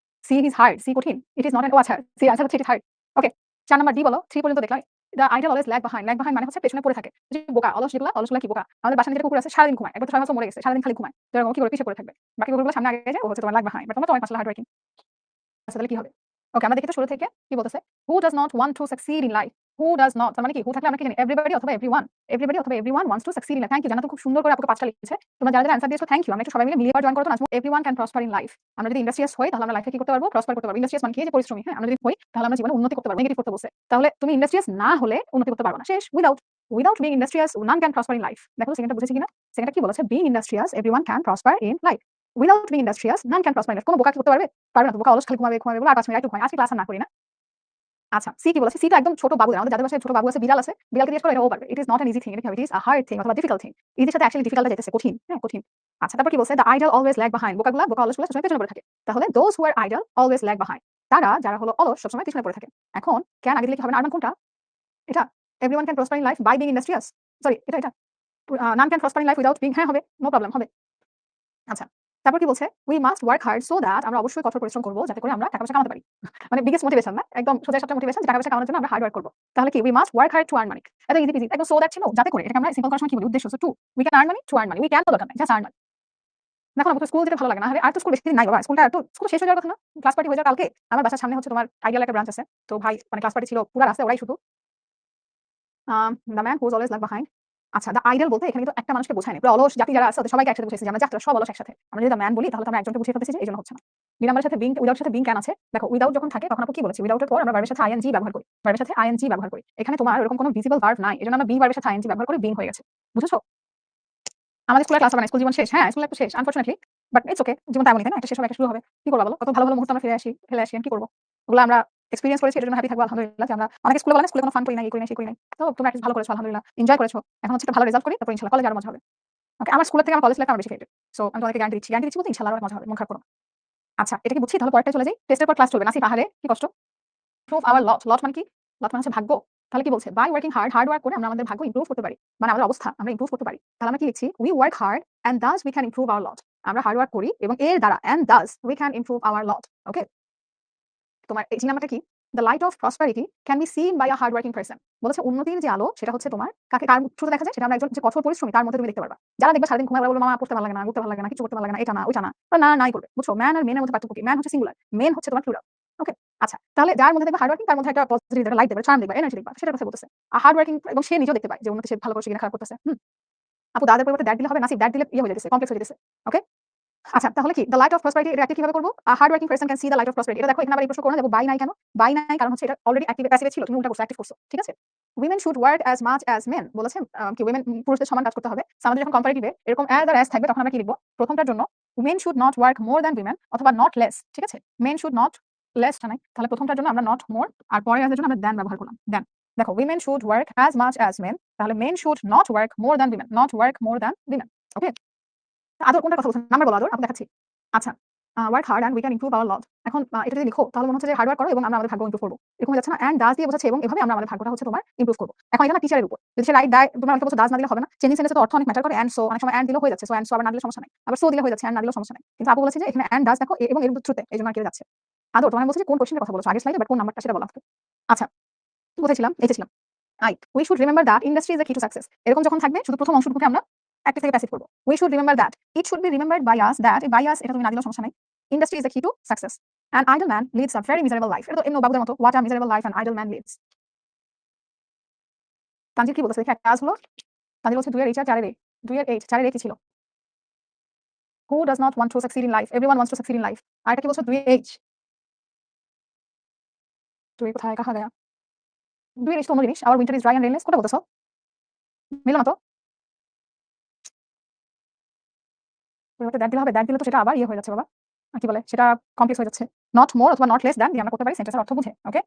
C is hard, C কঠিন। ইট ইজ নট ও আচ্ছা, সি আনসার হচ্ছে it is hard. Okay, 4 number D বলো, 3 পর্যন্ত দেখলাম। The idle always lag behind. Lag behind মানে হচ্ছে পেছনে পড়ে থাকে। যে বোকা, অলস যেগুলা, অলসগুলা কি বোকা। আমাদের বাসায় যেটা কুকুর আছে সারাদিন ঘুমায়। একবার তো 6 মাসও মরে গেছে। সারাদিন খালি ঘুমায়। তো এরকম কি করে পিছে পড়ে থাকবে। বাকি কুকুরগুলো সামনে আগে যায়, ও হচ্ছে তোমার ল্যাগ বিহাইন্ড। বাট তোমরা তো অনেক মাশাআল্লাহ হার্ড ওয়ার্কিং। আচ্ছা, তাহলে কি হবে? ওকে, আমরা দেখি তো শুরু থেকে কি বলতেছে। হু does not want to succeed in life? Who does not, তার মানে কি? হু থাকলে আমরা কি জানি? এভরিবডি অথবা এভরিওয়ান। এভরিবডি অথবা everyone wants to succeed in life. Thank you, Jannat খুব সুন্দর করে আপুকে 5টা লিখেছে। তোমরা যারা অ্যানসার দিয়েছো থ্যাংক ইউ। আমরা একটু সবাই মিলে মিলিয়ে জয়েন করতে না। Everyone can prosper in life. আমরা যদি ইন্ডাস্ট্রিয়াস হই তাহলে আমরা লাইফে কি করতে পারবো? প্রসপার করতে পারবো। ইন্ডাস্ট্রিয়াস মানে কি? যে পরিশ্রমী, হ্যাঁ? আমরা যদি হই তাহলে আমরা জীবনে উন্নতি করতে পারবো। নেগেটিভ করতে বলছে। তাহলে তুমি ইন্ডাস্ট্রিয়াস না হলে উন্নতি করতে পারবে না। শেষ। Without being industrious none can prosper in life. দেখো সেকেন্ডটা বুঝেছি কিনা? সেকেন্ডটা কি বলেছে? Being industrious everyone can prosper in life. Without being industrious none can prosper in life. কোন বোকা কি করতে পারবে? পারবে না তো। বোকা অলস খালি ঘুমাবে বলে আর 5 মিনিট একটু ঘুমাই। আজকে ক্লাস আর না করি না। আচ্ছা, সি কি বলেছে? সি টা একদম ছোট বাবু। আমাদের যাদের বাসায় ছোট বাবু আছে, বিড়াল আছে, বিড়ালকে জিজ্ঞেস করো, এটাও পারবে। ইট is not an easy thing, it is a hard thing অথবা ডিফিকাল্ট থিং। ইজির সাথে অ্যাকচুয়ালি ডিফিকাল্টটা যাইতেছে, কঠিন, হ্যাঁ কঠিন। আচ্ছা, তারপর কি বলছে? The idle always lag behind. বোকা অলসগুলো সবসময় পেছনে পড়ে থাকে। তাহলে those who are idle always lag behind. যারা হলো অলস সবসময় পিছনে পড়ে থাকে। এখন ক্যান আগে দিলে কি হবে না? আর মান কোনটা? এটা। Everyone can prosper in life by being industrious. Sorry, এটা। None can prosper in life without being, হ্যাঁ হবে, নো প্রবলেম হবে। আচ্ছা, তারপর কি বলছে? We must work hard so that, আমরা অবশ্যই কঠোর পরিশ্রম করব যাতে করে আমরা টাকা পয়সা কামাতে পারি। মানে বিগেস্ট মোটিভেশন না? একদম সোজা সাপটা মোটিভেশন, যে টাকা পয়সা কামানোর জন্য আমরা হার্ড ওয়ার্ক করব। তাহলে কি? We must work hard to earn মানি। এটা ইজি পিজি, একদম সো দ্যাট ছিল, যাতে করে। এটাকে আমরা সিম্পল করার সময় কি বলি? উদ্দেশ্য। So to we can earn money, to earn money. We can তো দরকার নাই, জাস্ট আর্ন মানি। দেখো না, স্কুল যেতে ভালো লাগে না? আরে আর তো স্কুল বেশি দিন নাই বাবা। স্কুল শেষ হয়ে যাওয়ার কথা না? ক্লাস পার্টি হয়ে যাওয়ার কালকে। আমার বাসার সামনে হচ্ছে তোমার আইডিয়াল একটা ব্রাঞ্চ আছে। তো ভাই মানে ক্লাস পার্টি ছিল পুরা রাস্তায় ওরাই শুধু। The man who is always lag behind. আচ্ছা, দ্য আইডল বলতে এখানে কিন্তু একটা মানুষকে বোঝায় না। পুরো অলস জাতি যারা আছে ওদের সবাইকে একসাথে বুঝাইছে যে আমরা যাত্রা সব অলস একসাথে। আমরা যদি দ্য ম্যান বলি তাহলে তো আমরা একজনকে বুঝিয়ে ফেলতেছি যে এইজন্য হচ্ছে না। দুই নম্বরের সাথে বিং, উইদাউট সাথে বিং ক্যান আছে। দেখো উইদাউট যখন থাকে তখন আপু কি বলেছি? উইদাউট এর পর আমরা ভার্বের সাথে আইএনজি ব্যবহার করি। ভার্বের সাথে আইএনজি ব্যবহার করি। এখানে তোমার এরকম কোনো ভিজিবল ভার্ব নাই। এজন্য আমরা বি ভার্বের সাথে আইএনজি ব্যবহার করে বিং হয়ে গেছে। বুঝেছো? আমাদের স্কুলের ক্লাস হবে না, স্কুল জীবন শেষ। হ্যাঁ, স্কুল লাইফ তো শেষ আনফরচুনেটলি। But it's okay. জীবন তো এমনই, তাই না? একটা শেষ হবে, একটা শুরু হবে। কি করবা বলো? কত ভালো ভালো মুহূর্ত আমরা ফেলে আসি। কি করব? ওগুলো আমরা এক্সপেরিয়েন্স করেছি, এর জন্য হ্যাপি থাকবো আলহামদুলিল্লাহ। যে আমরা অনেকে স্কুলে বলে না, স্কুলে কোনো ফান করি নাই, এই করি নাই, সেই করি নাই। তো তোমরা এটলিস্ট ভালো করেছো, আলহামদুলিল্লাহ। এনজয় করেছো। এখন হচ্ছে একটা ভালো রেজাল্ট করি, তারপর ইনশাআল্লাহ কলেজে আরো মজা হবে। ওকে, আমার স্কুলের থেকে আমার কলেজ লাইফ আমার বেশি ফেভারিট। সো আমি তোমাদেরকে গ্যারান্টি দিচ্ছি বলতে ইনশাআল্লাহ আরো মজা হবে। মন খারাপ করো না। আচ্ছা, এটা কি বুঝছি? তাহলে পরেরটায় চলে যাই। টেস্টের পর ক্লাস চলবে। নাসিফ, আহারে কি কষ্ট। ইমপ্রুভ আওয়ার লট। লট মানে কি? লট মানে হচ্ছে ভাগ্য। তাহলে কি বলছে? By working hard, hard work করে আমরা আমাদের ভাগ্য ইমপ্রুভ করতে পারি। মানে আমাদের অবস্থা আমরা ইমপ্রুভ করতে পারি। তাহলে আমরা কি লিখছি? We work hard and thus we can improve our lot. আমরা হার্ড ওয়ার্ক করি এবং এর দ্বারা and thus we can improve our lot. Okay? তোমার এই নাম্বারটা কি? The light of prosperity can be seen by a hard working person. বলেছে উন্নতির যে আলো সেটা হচ্ছে তোমার কার থ্রুতে দেখা যায়? সেটা আমরা একজন যে কঠোর পরিশ্রমী তার মধ্যে তুমি দেখতে পারবা। যারা দেখবে সারাদিন ঘুমায় বলবে মামা পড়তে ভালো লাগে না, ঘুরতে ভালো লাগে না, কিছু করতে ভালো লাগে না, এটা না ওইটা না, ওরা না নাই করবে। বুঝছো? ম্যান আর মেনের মধ্যে পার্থক্য কি? ম্যান হচ্ছে সিঙ্গুলার, মেন হচ্ছে তোমার প্লুরাল। ওকে? আচ্ছা, তাহলে যার মধ্যে দেখবে হার্ড ওয়ার্কিং তার মধ্যে একটা পজিটিভ একটা লাইট দেখবে, চার্ম দেখবে, এনার্জি দেখবে, সেটার কথা বলতেছে। আর হার্ড ওয়ার্কিং এবং সে নিজেও দেখতে পায় যে উন্নতি সে ভালো করছে কিনা খারাপ করতেছে। আপু দাদার পরিবর্তে দ্যাট দিলে হবে? নাসিব দ্যাট দিলে ইয়ে হয়ে যাচ্ছে, কমপ্লেক্স হয়ে যাচ্ছে। ওকে? আচ্ছা, তাহলে কি দ্য লাইট অফ প্রসপারিটি এটা কিভাবে করব? Hard working person can see the light of prosperity. এটা দেখো এখানে আবার এই প্রশ্ন করো না, দেখো বাই নাই কেন? বাই নাই কারণ হচ্ছে এটা অলরেডি অ্যাক্টিভ প্যাসিভে ছিল, তুমি উল্টা করছো, অ্যাক্টিভ করছো। ঠিক আছে? Women should work as much as men বলেছে। কি উইমেন পুরুষদের সমান কাজ করতে হবে। সো আমাদের যখন কম্পারেটিভে এরকম অ্যাজ আর অ্যাজ থাকবে তখন আমরা কি লিখব? প্রথমটার জন্য women should not work more than women অথবা নট লেস। ঠিক আছে? মেন শুড নট লেস টা নাই। তাহলে প্রথমটার জন্য আমরা নট মোর আর পরের অ্যাজের জন্য আমরা দ্যান ব্যবহার করলাম। দ্যান দেখো women should work as much as men, তাহলে men should not work more than women, not work more than women. Okay? Ador কোনটার কথা বলছেন? নাম্বার বলো আদর, আমি দেখাচ্ছি। আচ্ছা, work hard and we can improve our lot. এখন এটা যদি লিখো তাহলে মনে হচ্ছে যে হার্ড ওয়ার্ক করো এবং আমরা আমাদের ভাগ্য ইমপ্রুভ করবো। এরকম হয়ে যাচ্ছে না? অ্যান্ড ডাজ দিয়ে বোঝাচ্ছে এবং এভাবে আমরা আমাদের ভাগ্যটা হচ্ছে তোমার ইমপ্রুভ করবো। এখন এটা না টিচারের উপর। যদি সে রাইট দেয়, তোমরা অনেকে বলছো ডাজ না দিলে হবে না। চেঞ্জিং সেন্টেন্সে তো অর্থ অনেক ম্যাটার করে। অ্যান্ড সো অনেক সময় অ্যান্ড দিলেও হয়ে যাচ্ছে। সো অ্যান্ড সো আবার না দিলে সমস্যা নাই। আবার সো দিলে হয়ে যাচ্ছে, অ্যান্ড না দিলেও সমস্যা নাই। কিন্তু আপু বলেছে যে এখানে অ্যান্ড ডাজ দেখো এবং এর থ্রুতে এইজন্য আর কেউ যাচ্ছে। আদর তোমায় বলছি যে কোন কোয়েশ্চেনের কথা বলেছো আগের স্লাইডে, বাট কোন নাম্বারটা সেটা বলা হতো। আচ্ছা, কোথায় ছিলাম? এইটা ছিলাম। We should remember that industry is the key to success. এরকম যখন থাকবে শুধু প্রথম অংশটুকুকে আমরা অ্যাক্টিভ থেকে প্যাসিভ করব। We should remember that it should be remembered by us that by us এটা তুমি না দিলেও সমস্যা নাই। Industry is the key to success. An idle man leads a very miserable life. এটা তো এমনি বাবুদের মতো, what a miserable life an idle man leads. Tanjir কি বলতেছে দেখি একটা কাজ হলো। তানজির বলছে 2 এর এইচ আর 4 এর এ। 2 এর এইচ 4 এর এ কি ছিল? Who does not want to succeed in life? Everyone wants to succeed in life. আর এটা কি বলছো 2 এর এইচ? 2 এর কোথায় কাহা গায়া? 2 এর এইচ তো অন্য জিনিস। আবার উইন্টার ইজ ড্রাই অ্যান্ড রেইনলেস কোনটা বলতেছো? মিলল না তো? ওইটাতে দ্যাট দিলে হবে? দ্যাট দিলে তো সেটা আবার ইয়ে হয়ে যাচ্ছে বাবা। কি বলে? সেটা কমপ্লেক্স হয়ে যাচ্ছে। নট মোর অথবা নট লেস দ্যান দিয়ে আমরা করতে পারি সেন্টেন্সের অর্থ বুঝে। ওকে?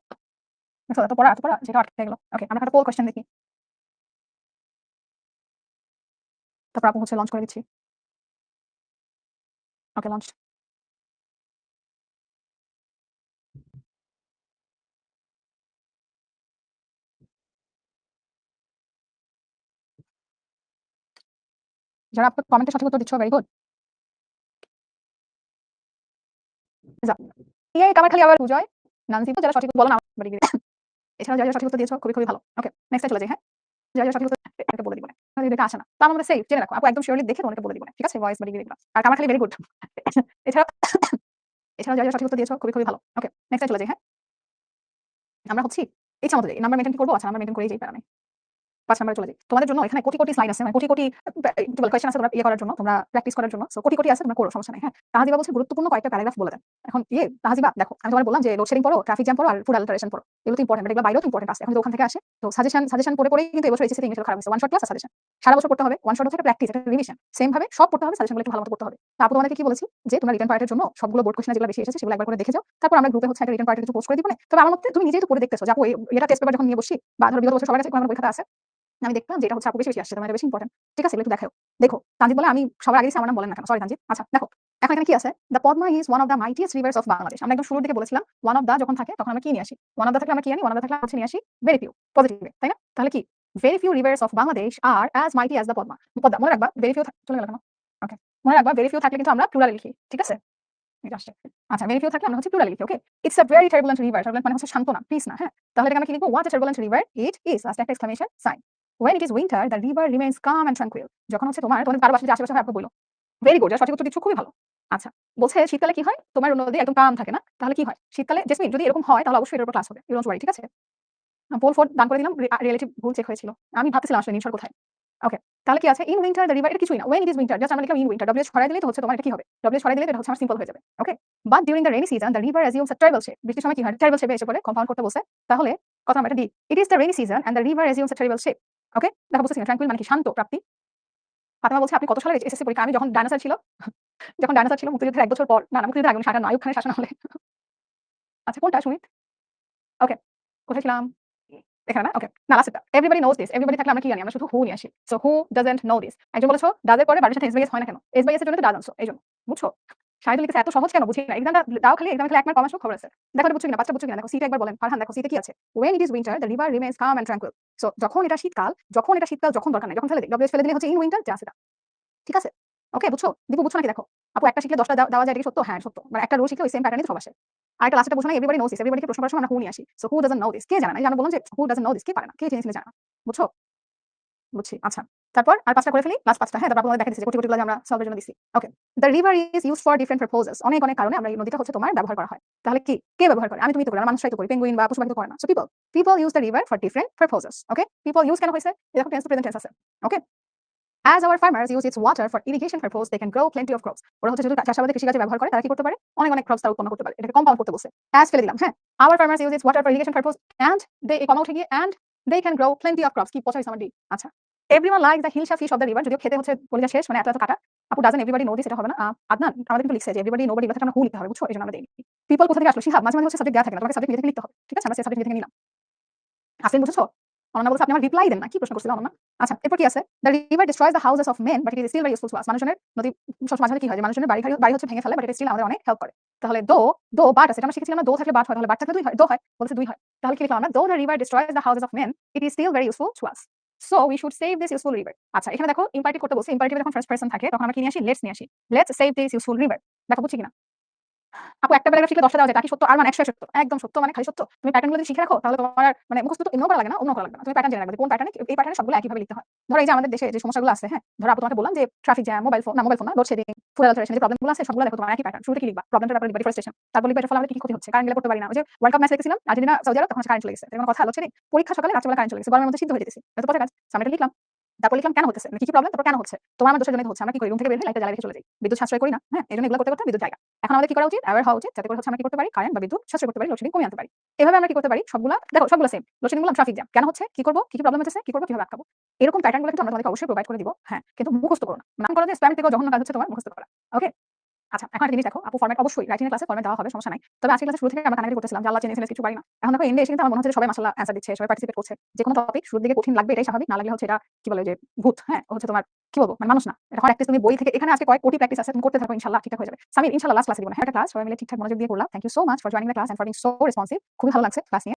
দেখো এত পড়া সেটা আটকে গেল। ওকে, আমরা একটা পোল কোয়েশ্চেন দেখি। তারপর আপু হচ্ছে লঞ্চ করে দিচ্ছি। ওকে, লঞ্চ। যারা আপু কমেন্টে সঠিক উত্তর দিচ্ছ ভেরি গুড। যাও। এই কামার খালি আবার বুঝায়। নানসি তো যারা সঠিক বলো না বাড়ি গিয়ে। এছাড়াও যারা সঠিক উত্তর দিয়েছো খুবই ভালো। ওকে, নেক্সটে চলে যাই। হ্যাঁ? যারা সঠিক উত্তর এটা বলে দিব না। যদি দেখে আসে না। তার মধ্যে সেভ জেনে রাখো। আপু একদম শিওরলি দেখে তোমাকে বলে দিব না। ঠিক আছে? ভয়েস বাড়ি গিয়ে দেখবা। আর কামার খালি ভেরি গুড। এছাড়াও যারা সঠিক উত্তর দিয়েছো খুবই ভালো। ওকে, নেক্সটে চলে যাই। হ্যাঁ? আমরা হচ্ছি ইচ্ছা মতো যাই। নাম্বার মেইনটেইন করব। আচ্ছা, নাম্বার মেইনটেইন করেই যাই, প্যারা নাই। ৫ নাম্বারে চলে যাই। তোমাদের জন্য এখানে কোটি স্লাইড আছে। মানে কোটি কি বলে কোয়েশ্চেন আছে তোমরা ইয়ে করার জন্য, তোমরা প্র্যাকটিস করার জন্য। সো কোটি আছে, তোমরা করো, সমস্যা নাই। হ্যাঁ? তাহাজিবা বলছে গুরুত্বপূর্ণ কয়েকটা প্যারাগ্রাফ বলে দেন। এখন তাহাজিবা দেখো, আমি তোমাকে বললাম যে লোডশেডিং পড়ো, ট্রাফিক জ্যাম পড়ো আর ফুড অ্যাডাল্টারেশন পড়ো। এগুলো তো ইম্পর্টেন্ট, এগুলো বাইরেও তো ইম্পর্টেন্ট আছে। এখন যদি ওখান থেকে আসে তো সাজেশন পড়ে কিন্তু এবছর এইচএসসি তে ইংলিশ খারাপ হয়েছে। One shot plus suggestion. সারা বছর পড়তে হবে। ওয়ান শট হচ্ছে একটা প্র্যাকটিস, একটা রিভিশন। সেম ভাবে সব পড়তে হবে, সাজেশনগুলো একটু ভালো মতো পড়তে হবে। তো আপু তোমাদেরকে কি বলেছি যে তোমরা রিটেন পার্টের জন্য সবগুলো বোর্ড কোয়েশ্চেন যেগুলো বেশি এসেছে সেগুলো একবার করে দেখে যাও। তারপর আমরা গ্রুপে হচ্ছে একটা রিটেন পার্টের কিছু পোস্ট করে দিব না। তবে আমার মতে তুমি নিজেই তো পড়ে দেখতেছো যে আপু এটা টেস্ট পেপার যখন নিয়ে বসি বা ধরো বিগত বছর সবার কাছে কোনো পরীক্ষাতে আছে, আমি দেখলাম যে এটা হচ্ছে আপু বেশি আসছে, তোমার এটা বেশি ইম্পর্টেন্ট। ঠিক আছে? এগুলো একটু দেখো। তানজিদ বলে আমি সবার আগে দিছি, আমার নাম বলেন না কেন? সরি তানজিদ। আচ্ছা দেখো, এখন এখানে কি আছে? The Padma is one of the mightiest rivers of Bangladesh. আমরা একদম শুরুর দিকে বলেছিলাম ওয়ান অফ দ্য যখন থাকে তখন আমরা কি নিয়ে আসি? ওয়ান অফ দ্য থাকলে আমরা কি আনি? ওয়ান অফ দ্য থাকলে হচ্ছে নিয়ে আসি ভেরি ফিউ পজিটিভে, তাই না? তাহলে কি very few rivers of Bangladesh আর as mighty as the Padma মনে রাখবা। ভেরি ফিউ চলে গেল কেন? ওকে, মনে রাখবা ভেরি ফিউ থাকলে কিন্তু আমরা প্লুরাল লিখি। ঠিক আছে? এটা আসছে। আচ্ছা, ভেরি ফিউ থাকলে আমরা হচ্ছে প্লুরাল লিখি। Okay, it's a very turbulent river. Turbulent মানে হচ্ছে শান্ত না, পিস না। হ্যাঁ? তাহলে এটাকে আমরা কি লিখবো? What a turbulent river it is, last একটা exclamation sign. When it is winter, the river remains calm and tranquil. যখন হচ্ছে তোমাদের কারো বাসায় যে আশেপাশে হয় আপু বইলো। ভেরি গুড, যারা সঠিক উত্তর দিচ্ছ খুবই ভালো। আচ্ছা, বলছে শীতকালে কি হয়? তোমার নদী একদম কাম থাকে না। তাহলে কি হয়? শীতকালে জেসমিন যদি এরকম হয় তাহলে অবশ্যই এটার উপর ক্লাস হবে। ইউ ডোন্ট ওয়ারি, ঠিক আছে? পোল 4 দান করে দিলাম। রিলেটিভ ভুল চেক হয়েছিল। আমি ভাবতেছিলাম আসলে নির্ভর কোথায়। ওকে, তাহলে কি আছে? ইন উইন্টার দ্য রিভার, এটা কিছুই না। When it is winter, just আমরা লিখলাম ইন উইন্টার। WH ছড়াই দিলেই তো হচ্ছে তোমার এটা কি হবে? WH ছড়াই দিলে এটা হচ্ছে আমার সিম্পল হয়ে যাবে। Okay, but during the rainy season the river assumes a terrible shape. বৃষ্টির সময় কি হয়? terrible shape এসে পড়ে, কম্পাউন্ড করতে বলছে। তাহলে কথা আমরা এটা দিই। It is the rainy season and the river assumes a terrible shape. ওকে, দেখো বুঝতেছি না ট্রাঙ্কুইল মানে কি? শান্ত, প্রাপ্তি। ফাতেমা বলছে আপনি কত সালের এসএসসি পরীক্ষা? আমি যখন ডাইনোসর ছিল মুক্তিযুদ্ধের ১ বছর পর। না মুক্তিযুদ্ধের আগে না, ৫৭ আইয়ুব খানের শাসনামলে। আচ্ছা, কোনটা শুনি? ওকে, কোথায় ছিলাম? এখানে না? ওকে, না লাস্টেরটা। Everybody knows this. এভরিবডি থাকলে আমরা কি জানি? আমরা শুধু হু নিয়ে আসি। So who doesn't know this. একজন বলেছো ডাজ এর পরে বাড়ির সাথে এস বাই এস হয় না কেন? এস বাই এস এর জন্য তো ডাজ আনছো, এইজন্য। বুঝছো? শাহিদুল লিখেছে এত সহজ কেন? বুঝি না। এক্সামটা দাও খালি, এক্সামে খালি ১ মার্ক কম আসুক, খবর আছে। দেখো এটা বুঝছো কিনা? পাঁচটা বুঝছো কিনা? দেখো সিটা একবার বলেন। ফারহান দেখো সিতে কি আছে? When it is winter the river remains calm and tranquil. So যখন এটা শীতকাল, যখন দরকার নাই, যখন ফেলে দেই। WH ফেলে দিলে হচ্ছে ইন উইন্টার যা আছে তা। ঠিক আছে? ওকে, বুঝছো? দীপু বুঝছো নাকি দেখো? আপু একটা শিখলে ১০টা দেওয়া যায়, এটা কি সত্য? হ্যাঁ, সত্য। মানে একটা রুল শিখলে ওই সেম প্যাটার্নই সব আসে। আরেকটা লাস্টেরটা বুঝো না, এভরিবডি নোস দিস। এভরিবডিকে প্রশ্ন করার সময় আমরা হু নিয়ে আসি। So who doesn't know this. কে জানে না? এই যে আমরা বললাম যে হু ডাজন্ট নো দিস, কে পারে না? কে জেনে জানে না? বুঝছো? বুঝছি। আচ্ছা। তারপর আর ৫ টা করে ফেলি। লাস্ট ৫ টা। হ্যাঁ, তারপর আপনাদের দেখা দিচ্ছি যে কোটি গুলো আমরা সলভের জন্য দিছি। Okay. The river is used for different purposes. অনেক কারণে আমরা এই নদীটা হচ্ছে তোমার ব্যবহার করা হয়। তাহলে কি? কে ব্যবহার করে? আমি তুমি তো করি। আমরা মানুষরাই তো করি। পেঙ্গুইন বা পশু-পাখি তো করে না। So people use the river for different purposes. Okay? People use কেন হইছে? এই দেখো টেন্স টু প্রেজেন্ট টেন্স আছে। ওকে? As our farmers use its water for irrigation purpose, they can grow plenty of crops. ওরা হচ্ছে যদি চাষাবাদে কৃষিকাজে ব্যবহার করে তারা কি করতে পারে? অনেক crops তারা উৎপন্ন করতে পারে। এটাকে কম্পাউন্ড করতে বলছে। As ফেলে দিলাম। হ্যাঁ? Our farmers use its water for irrigation purpose and they কমা উঠে গিয়ে and they can grow plenty of crops. কি পচাইছে আমার ডি। আচ্ছা। Everyone likes the hilsa fish of the river. যদিও খেতে হচ্ছে কলিজা শেষ, মানে এত কাটা। আপু doesn't everybody know this, এটা হবে না। আদনান আমাদের কিন্তু লিখছে যে everybody nobody এগুলো থেকে আমরা হু লিখতে হবে। বুঝছো? এজন্য আমরা দেইনি। People কোথা থেকে আসলো? শিহাব মাঝে হচ্ছে সাবজেক্ট দেয়া থাকে না। তোমাকে সাবজেক্ট নিজে থেকে লিখতে হবে। ঠিক আছে? আমরা সেই সাবজেক্ট নিজে থেকে নিলাম। আসলেন বুঝেছো? অনন্যা বলছে আপনি আমার রিপ্লাই দেন না, কি প্রশ্ন করছিল অনন্যা? আচ্ছা, এরপর কি আছে? The river destroys the houses of men but it is still very useful to us. মানুষজনের নদী সবসময় মাঝে মাঝে কি হয় যে মানুষজনের বাড়ি হচ্ছে ভেঙে ফেলে, বাট এটা স্টিল আমাদের অনেক হেল্প করে। তাহলে দো বাট আছে, এটা আমরা শিখেছিলাম না, দো থাকলে বাট হয়, তাহলে বাট থাকলে দুই হয়, দো হয়, বলছে দুই হয়। তাহলে কি লিখলাম আমরা? Though the river destroys the houses of men it is still very useful to us, so we should save this useful river. আচ্ছা, এখানে দেখো ইম্পারেটিভ করতে বলছে, ইম্পারেটিভ যখন ফার্স্ট পারসন থাকে তখন আমরা কি নিয়ে আসি? লেটস নিয়ে আসি। Let's save this useful river. দেখো বুঝছি কিনা? আপু একটা প্যারাগ্রাফ শিখলে 10টা দেওয়া যায়, তা কি সত্য? আর মানে 100 সত্য, একদম সত্য, মানে খালি সত্য। তুমি প্যাটার্ন গুলো যদি শিখে রাখো তাহলে তোমার আর মানে মুখস্থ তো এমনিও করা লাগে না, অন্য করা লাগবে না। তুমি প্যাটার্ন জেনে রাখবে কোন প্যাটার্নে এই প্যাটার্নে সবগুলো একইভাবে লিখতে হয়। ধরো এই যে আমাদের দেশে যে সমস্যাগুলো আছে, হ্যাঁ, ধরো আপু তোমাকে বললাম যে ট্রাফিক জ্যাম, মোবাইল ফোন না লোডশেডিং, ফুয়েল অ্যালটারেশন, যে প্রবলেমগুলো আছে সবগুলো দেখো তোমার একই প্যাটার্ন। শুরুতে কি লিখবা? প্রবলেমটার ব্যাপারে লিখবা, ডিফরেস্টেশন। তারপর লিখবা এটার ফলে আমাদের কি ক্ষতি হচ্ছে, কারেন্ট গেলে করতে পারি না। ওই যে ওয়ার্ল্ড কাপ ম্যাচ দেখতেছিলাম আর্জেন্টিনা সৌদি আরব, তখন কারেন্ট চলে গেছে, এর কোনো কথা? লোডশেডিং। পরীক্ষা সকালে, রাত্রেবেলা কারেন্ট চলে গেছে, গরমের মধ্যে সিদ্ধ হয়ে যেতেছি, এটা তো পথের কাজ। আমি এটা লিখলাম, তারপর লিখলাম কেন হচ্ছে, কি কি প্রবলেম, তারপর কেন হচ্ছে। তোমার আমার দোষের জন্য হচ্ছে। আমরা কি করি? রুম থেকে বের হয়ে লাইটটা জ্বালিয়ে রেখে চলে যাই, বিদ্যুৎ সাশ্রয় করি না, হ্যাঁ, এজন্য এগুলো করতে করতে বিদ্যুৎ জায়গা। এখন আমাদের কি করা উচিত? অ্যাওয়্যার হওয়া উচিত, যাতে করে হচ্ছে আমরা কি করতে পারি? কারেন্ট বা বিদ্যুৎ সাশ্রয় করতে পারি, লোডশেডিং কমিয়ে আনতে পারি। এভাবে আমরা কি করতে পারি? সবগুলা দেখো, সবগুলো সেম। লোডশেডিং বললাম, ট্রাফিক জ্যাম কেন হচ্ছে, কি করব, কি কি প্রবলেম হচ্ছে, কি করব, কিভাবে আটকাবো, এরকম প্যাটার্ন গুলো কিন্তু আমরা তোমাদেরকে অবশ্যই প্রোভাইড করে দিব, হ্যাঁ, কিন্তু মুখস্থ করো না। নাম করো যে স্প্যাম থেকে জঘন্য কাজ হচ্ছে তোমার মুখস্থ করা। ওকে? আচ্ছা, এখন একটা জিনিস দেখো, আপু ফরম্যাট অবশ্যই রাইটিং এর ক্লাসে ফরম্যাট দেওয়া হবে, সমস্যা নাই। তবে আজকের ক্লাসে শুরু থেকে আমরা কানাকাটি করতেছিলাম যে আল্লাহ জেনে ফেলে কিছু পারি না। এখন দেখো এন্ডে এসে কিন্তু আমার মনে হচ্ছে যে সবাই মাশাআল্লাহ অ্যানসার দিচ্ছে, সবাই পার্টিসিপেট করছে। যে কোনো টপিক শুরুর দিকে কঠিন লাগবে, এটাই স্বাভাবিক। না লাগলে হচ্ছে এটা কি বলে যে ভূত, হ্যাঁ, ও হচ্ছে তোমার কি বলবো মানে মানুষ না। এটা প্র্যাকটিস তুমি বই থেকে, এখানে আজকে কয়েক কোটি প্র্যাকটিস আছে, তুমি করতে থাকো, ইনশাআল্লাহ ঠিকঠাক হয়ে যাবে। সামির ইনশাআল্লাহ লাস্ট ক্লাসে দিব না, হ্যাঁ, একটা ক্লাস সবাই মিলে ঠিকঠাক মনোযোগ দিয়ে করলাম। Thank you so much for joining the class and for being so responsive. খুবই ভালো লাগছে ক্লাস নিয়ে।